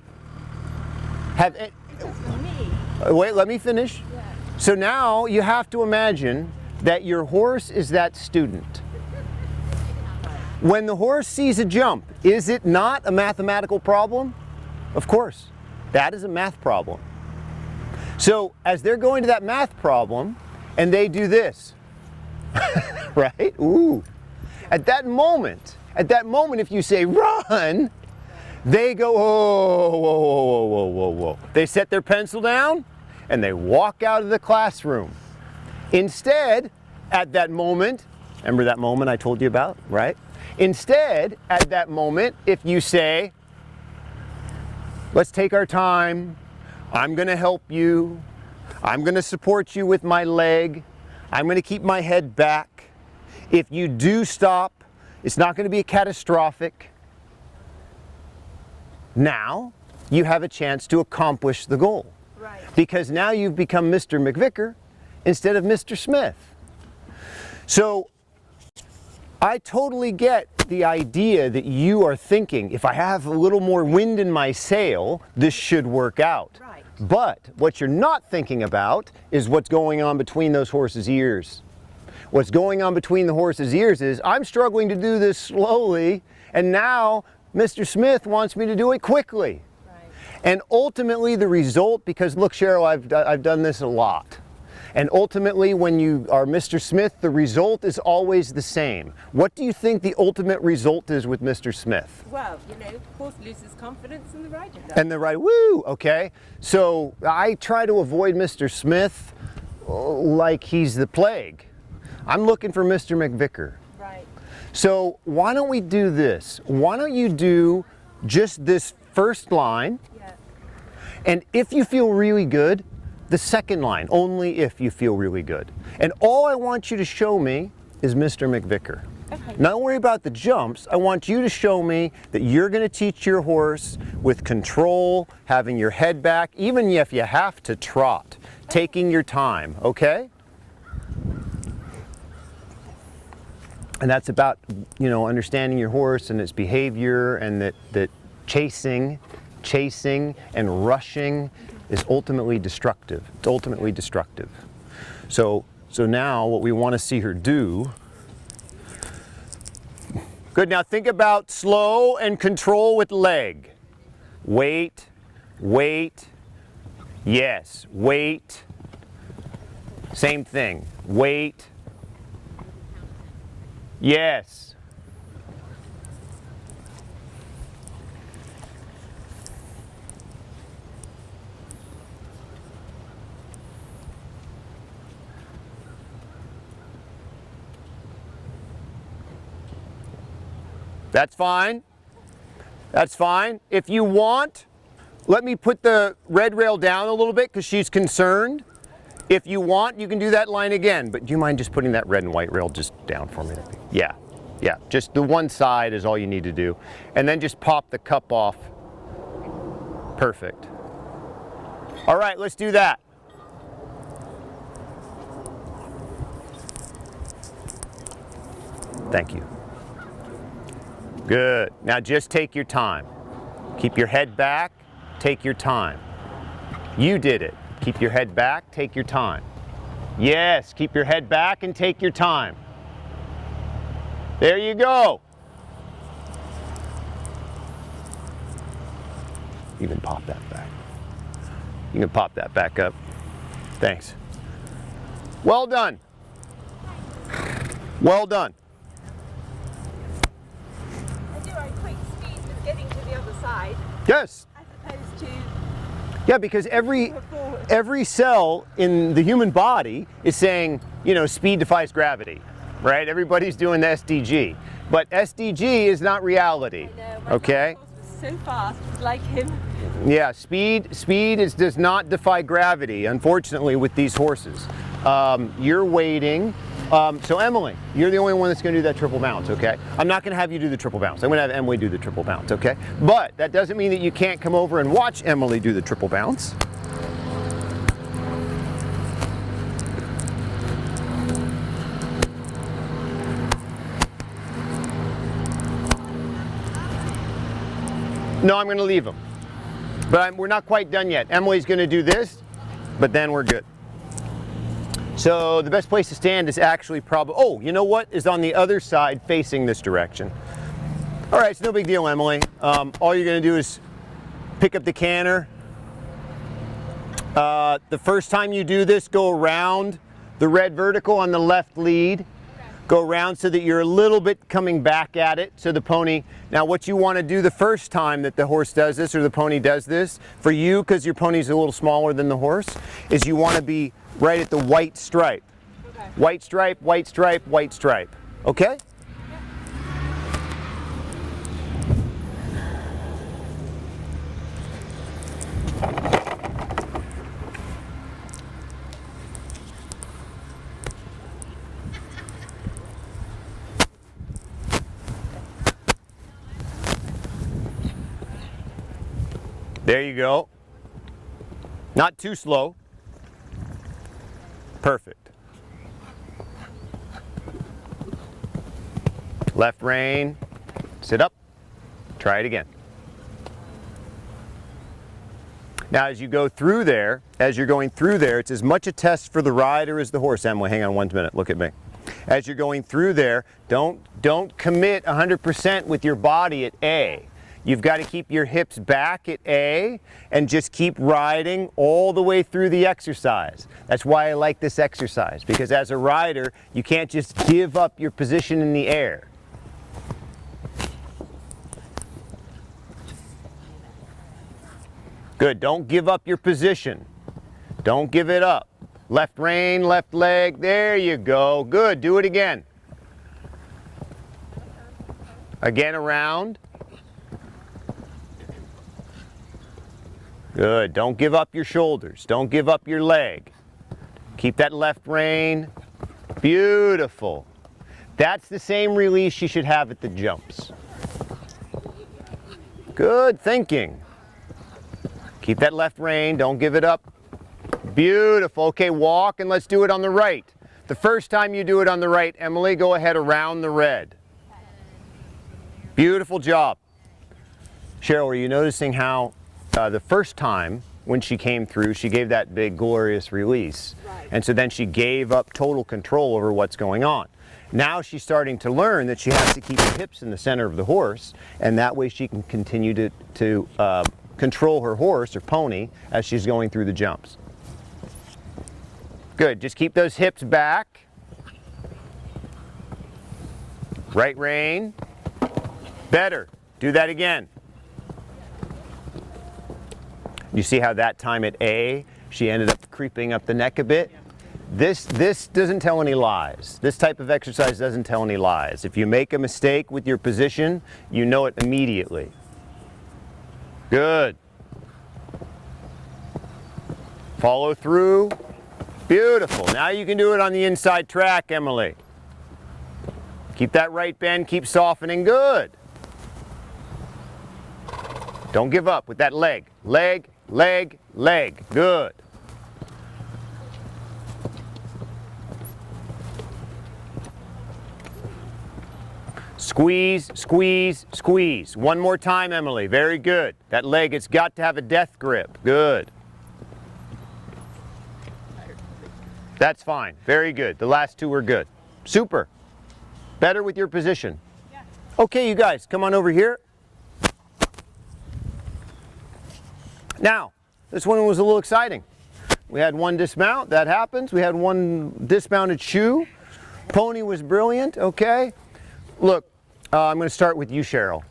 have it? Because for me, Wait, let me finish. yeah. So now you have to imagine that your horse is that student. When the horse sees a jump, is it not a mathematical problem? Of course, that is a math problem. So as they're going to that math problem and they do this, right? Ooh. At that moment, if you say run, they go, whoa, whoa, whoa, whoa, whoa, whoa. They set their pencil down and they walk out of the classroom. Instead, at that moment, remember that moment I told you about, right? Instead, at that moment, if you say, let's take our time, I'm going to help you, I'm going to support you with my leg, I'm going to keep my head back. If you do stop, it's not going to be catastrophic. Now, you have a chance to accomplish the goal. Right. Because now you've become Mr. McVicker instead of Mr. Smith. So, I totally get the idea that you are thinking, if I have a little more wind in my sail, this should work out. Right. But what you're not thinking about is what's going on between those horses' ears. What's going on between the horse's ears is, I'm struggling to do this slowly, and now Mr. Smith wants me to do it quickly. Right. And ultimately the result, because look, Cheryl, I've done this a lot. And ultimately when you are Mr. Smith, the result is always the same. What do you think the ultimate result is with Mr. Smith? Well, horse loses confidence and the rider does. And the right, woo, okay. So I try to avoid Mr. Smith like he's the plague. I'm looking for Mr. McVicker. Right. So why don't we do this? Why don't you do just this first line, Yeah. and if you feel really good, the second line, only if you feel really good. And all I want you to show me is Mr. McVicker. Okay. Don't worry about the jumps. I want you to show me that you're going to teach your horse with control, having your head back, even if you have to trot, taking your time, okay? And that's about, understanding your horse and its behavior, and that chasing and rushing is ultimately destructive. It's ultimately destructive. So now what we want to see her do. Good, now think about slow and control with leg. Wait, yes, wait. Same thing, wait. Yes. That's fine. That's fine. If you want, let me put the red rail down a little bit because she's concerned. If you want, you can do that line again, but do you mind just putting that red and white rail just down for me? Yeah, just the one side is all you need to do. And then just pop the cup off. Perfect. All right, let's do that. Thank you. Good. Now just take your time. Keep your head back, take your time. You did it. Keep your head back, take your time. Yes, keep your head back and take your time. There you go. You can pop that back. You can pop that back up. Thanks. Well done. Well done. I do a quick speed with getting to the other side, Yes. as opposed to Yeah, because every cell in the human body is saying, you know, speed defies gravity, right? Everybody's doing the SDG, but SDG is not reality. Okay? was so fast, it was like him. Yeah, speed does not defy gravity, unfortunately, with these horses. You're waiting. So Emily, you're the only one that's going to do that triple bounce, okay? I'm not going to have you do the triple bounce. I'm going to have Emily do the triple bounce, okay? But that doesn't mean that you can't come over and watch Emily do the triple bounce. No, I'm going to leave them. But we're not quite done yet. Emily's going to do this, but then we're good. So the best place to stand is actually probably, oh, you know what, is on the other side facing this direction. All right, it's no big deal, Emily. All you're going to do is pick up the canter. The first time you do this, go around the red vertical on the left lead. Go around so that you're a little bit coming back at it. So the pony, now what you want to do the first time that the horse does this or the pony does this, for you, because your pony's a little smaller than the horse, is you want to be right at the white stripe. Okay. White stripe, white stripe, white stripe. Okay? There you go. Not too slow. Perfect. Left rein, sit up, try it again. Now as you go through there, as you're going through there, it's as much a test for the rider as the horse. Emily, hang on 1 minute, look at me. As you're going through there, don't commit 100% with your body at A. You've got to keep your hips back at A and just keep riding all the way through the exercise. That's why I like this exercise, because as a rider, you can't just give up your position in the air. Good, don't give up your position. Don't give it up. Left rein, left leg, there you go. Good, do it again. Again around. Good, don't give up your shoulders. Don't give up your leg. Keep that left rein. Beautiful. That's the same release you should have at the jumps. Good thinking. Keep that left rein, don't give it up. Beautiful. Okay, walk and let's do it on the right. The first time you do it on the right, Emily, go ahead around the red. Beautiful job. Cheryl, were you noticing how the first time when she came through, she gave that big glorious release. Right. And so then she gave up total control over what's going on. Now she's starting to learn that she has to keep her hips in the center of the horse, and that way she can continue to control her horse or pony as she's going through the jumps. Good, just keep those hips back. Right rein. Better, do that again. You see how that time at A, she ended up creeping up the neck a bit? This doesn't tell any lies. This type of exercise doesn't tell any lies. If you make a mistake with your position, you know it immediately. Good. Follow through. Beautiful. Now you can do it on the inside track, Emily. Keep that right bend, keep softening. Good. Don't give up with that leg. Leg, leg, leg. Good. Squeeze, squeeze, squeeze. One more time, Emily. Very good. That leg, it's got to have a death grip. Good. That's fine. Very good. The last two were good. Super. Better with your position. Yeah. Okay, you guys, come on over here. Now, this one was a little exciting. We had one dismount. That happens. We had one dismounted shoe. Pony was brilliant, okay? Look, I'm going to start with you, Cheryl.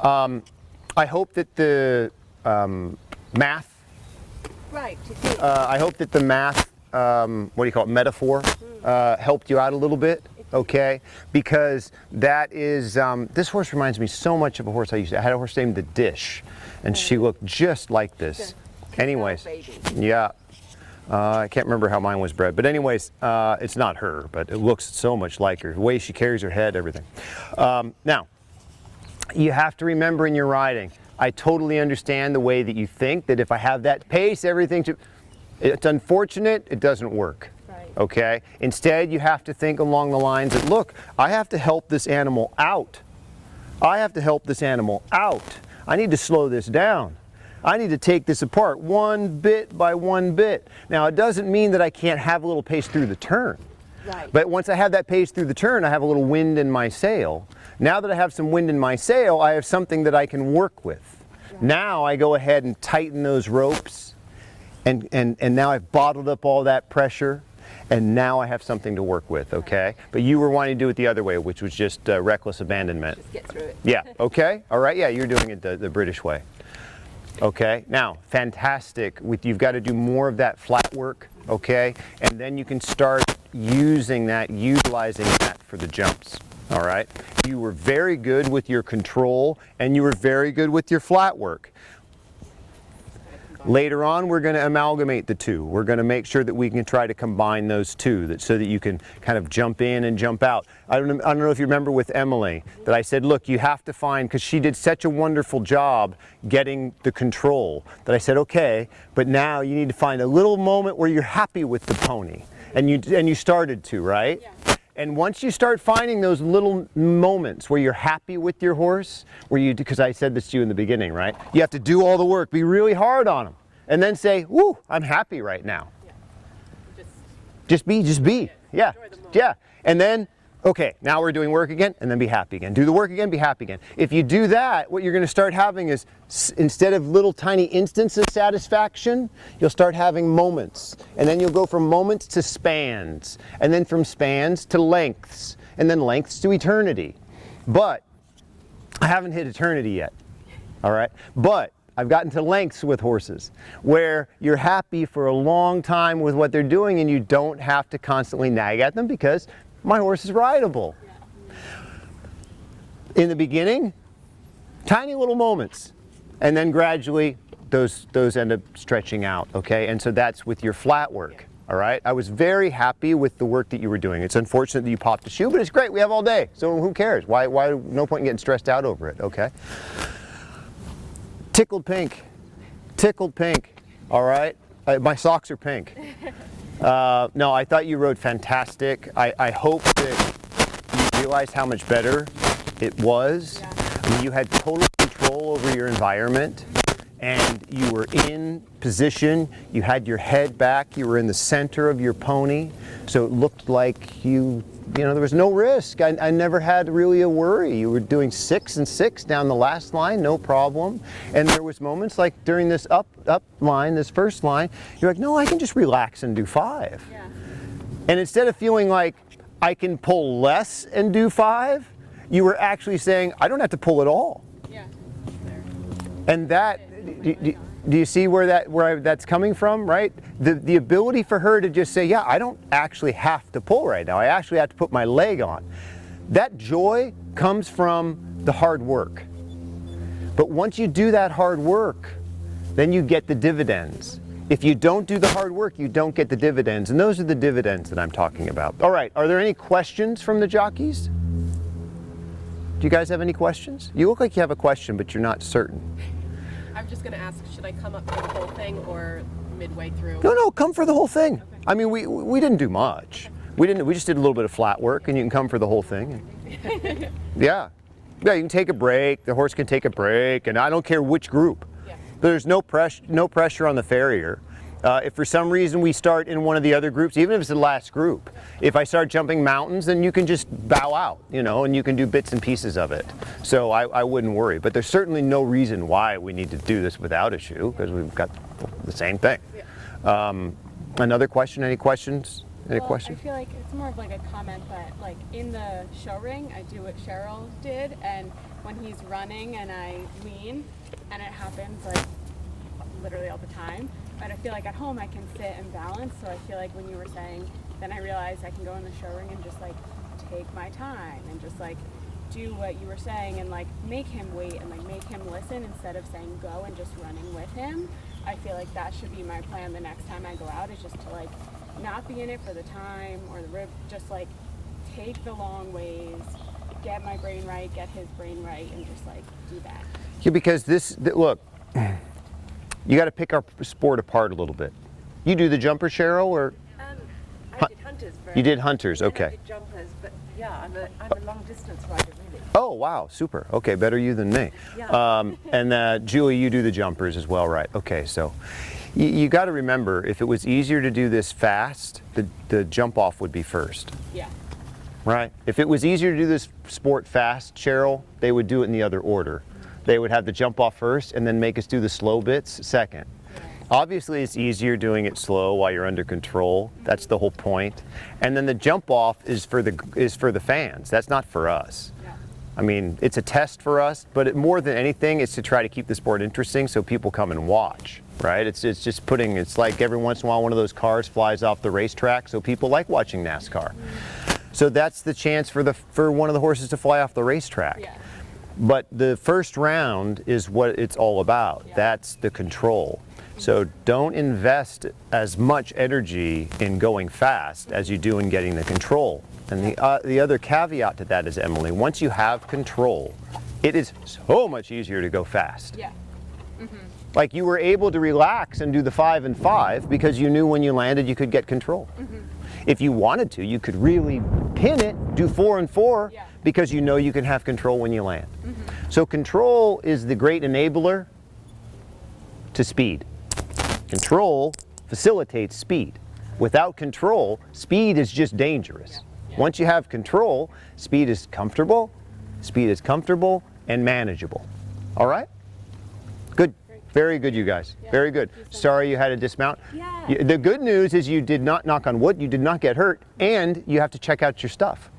I hope that the math, Right, it is. I hope that the math, what do you call it, metaphor, helped you out a little bit, okay? Because that is, this horse reminds me so much of a horse I had a horse named the Dish, and she looked just like this. Anyways, baby. yeah. I can't remember how mine was bred, but anyways, it's not her, but it looks so much like her. The way she carries her head, everything. Now, you have to remember in your riding, I totally understand the way that you think that if I have that pace, it's unfortunate, it doesn't work. Right. Okay? Instead, you have to think along the lines that, look, I have to help this animal out. I have to help this animal out. I need to slow this down. I need to take this apart one bit by one bit. Now, it doesn't mean that I can't have a little pace through the turn. Right. But once I have that pace through the turn, I have a little wind in my sail. Now that I have some wind in my sail, I have something that I can work with. Right. Now I go ahead and tighten those ropes, and now I've bottled up all that pressure, and now I have something to work with, okay? But you were wanting to do it the other way, which was just reckless abandonment. Just get through it. Yeah, okay, all right, yeah, you're doing it the British way. Okay, now, fantastic. You've got to do more of that flat work, okay? And then you can start utilizing that for the jumps, all right? You were very good with your control, and you were very good with your flat work. Later on, we're going to amalgamate the two. We're going to make sure that we can try to combine those two so that you can kind of jump in and jump out. I don't know if you remember with Emily that I said, look, you have to find, because she did such a wonderful job getting the control, that I said, okay, but now you need to find a little moment where you're happy with the pony. And you started to, right? Yeah. And once you start finding those little moments where you're happy with your horse, because I said this to you in the beginning, right? You have to do all the work, be really hard on them, and then say, woo, I'm happy right now. Yeah. Just be, yeah, Enjoy the moment. yeah. And then, okay, now we're doing work again, and then be happy again. Do the work again, be happy again. If you do that, what you're gonna start having is, instead of little tiny instants of satisfaction, you'll start having moments. And then you'll go from moments to spans, and then from spans to lengths, and then lengths to eternity. But I haven't hit eternity yet, all right? But I've gotten to lengths with horses where you're happy for a long time with what they're doing and you don't have to constantly nag at them because my horse is rideable. In the beginning, tiny little moments, and then gradually those end up stretching out, okay? And so that's with your flat work, all right? I was very happy with the work that you were doing. It's unfortunate that you popped a shoe, but it's great, we have all day, so who cares? Why no point in getting stressed out over it, okay? Tickled pink, all right? My socks are pink. No, I thought you rode fantastic. I hope that you realized how much better it was. Yeah. I mean, you had total control over your environment and you were in position. You had your head back. You were in the center of your pony. So it looked like there was no risk. I never had really a worry. You were doing 6 and 6 down the last line, no problem. And there was moments like during this up line, this first line, you're like, no, I can just relax and do 5. Yeah. And instead of feeling like I can pull less and do 5, you were actually saying, I don't have to pull at all. Yeah. There. And that, do you see where that's coming from, right? The ability for her to just say, yeah, I don't actually have to pull right now. I actually have to put my leg on. That joy comes from the hard work. But once you do that hard work, then you get the dividends. If you don't do the hard work, you don't get the dividends. And those are the dividends that I'm talking about. All right, are there any questions from the jockeys? Do you guys have any questions? You look like you have a question, but you're not certain. I'm just going to ask, should I come up for the whole thing or midway through? No, come for the whole thing. Okay. I mean, we didn't do much. We just did a little bit of flat work, and you can come for the whole thing. Yeah, you can take a break. The horse can take a break, and I don't care which group. Yeah. There's no pressure on the farrier. If for some reason we start in one of the other groups, even if it's the last group, if I start jumping mountains, then you can just bow out, and you can do bits and pieces of it. So I wouldn't worry. But there's certainly no reason why we need to do this without a shoe, because we've got the same thing. Yeah. Another question? Any questions? Any Well, question? I feel like it's more of like a comment, but like in the show ring, I do what Cheryl did, and when he's running and I lean, and it happens like literally all the time. But I feel like at home I can sit and balance. So I feel like when you were saying, then I realized I can go in the show ring and just like take my time and just like do what you were saying and like make him wait and like make him listen instead of saying go and just running with him. I feel like that should be my plan the next time I go out, is just to like not be in it for the time or the rib, just like take the long ways, get my brain right, get his brain right, and just like do that. Yeah, because look, you got to pick our sport apart a little bit. You do the jumper, Cheryl, or I did hunters first. you did hunters? And then I Okay. did jumpers, but yeah, I'm a long distance rider really. Oh wow, super. Okay, better you than me. Yeah. And Julie, you do the jumpers as well, right? Okay, so you got to remember, if it was easier to do this fast, the jump off would be first, Yeah. right? If it was easier to do this sport fast, Cheryl, they would do it in the other order. They would have the jump off first and then make us do the slow bits second. Obviously, it's easier doing it slow while you're under control. That's the whole point. And then the jump off is for the fans. That's not for us. Yeah. I mean, it's a test for us, but more than anything, it's to try to keep the sport interesting so people come and watch, right? It's just it's like every once in a while one of those cars flies off the racetrack, so people like watching NASCAR. So that's the chance for one of the horses to fly off the racetrack. Yeah. But the first round is what it's all about. Yeah. That's the control. So don't invest as much energy in going fast as you do in getting the control. And the other caveat to that is, Emily, once you have control, it is so much easier to go fast. Yeah. Like you were able to relax and do the 5 and 5 because you knew when you landed you could get control. If you wanted to, you could really pin it, do 4 and 4, Yeah. because you know you can have control when you land. So control is the great enabler to speed. Control facilitates speed. Without control, speed is just dangerous. Once you have control, speed is comfortable and manageable. All right? Good. Very good, you guys. Very good. Sorry you had to dismount. Yeah. The good news is you did not, knock on wood, you did not get hurt, and you have to check out your stuff.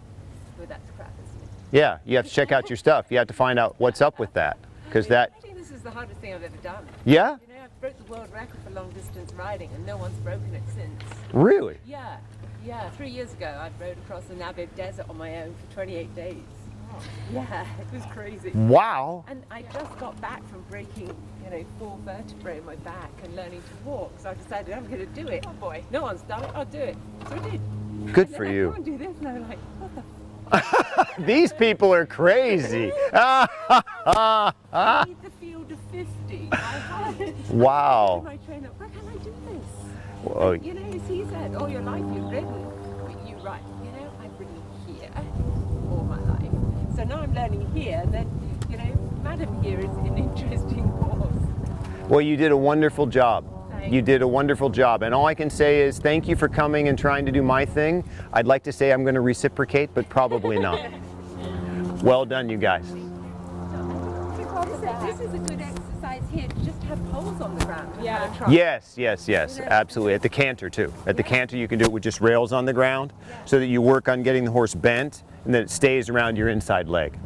Well, that's crap, isn't it? Yeah, you have to check out your stuff. You have to find out what's up with that. Because that, I think this is the hardest thing I've ever done. yeah? You know, I've broke the world record for long distance riding and no one's broken it since. Really? Yeah, 3 years ago I rode across the Namib Desert on my own for 28 days. Yeah, it was crazy. Wow. And I just got back from breaking, 4 vertebrae in my back and learning to walk. So I decided I'm going to do it. Oh boy, no one's done it, I'll do it. So I did. Good And for then I you. can't do this, and I'm like, what the These people are crazy. I need the field of 50. I had Wow. my trainer, where can I do this? Well, You know, as he said, all your life you've ridden, but you ride. I've ridden here all my life. So now I'm learning here, and then, Madam here is an interesting horse. well, you did a wonderful job. Thanks. You did a wonderful job. And all I can say is thank you for coming and trying to do my thing. I'd like to say I'm going to reciprocate, but probably not. Well done, you guys. This is a good exercise here to just have poles on the ground. to Yeah. kind of try. Yes, absolutely. At the canter too. At the canter you can do it with just rails on the ground so that you work on getting the horse bent and that it stays around your inside leg.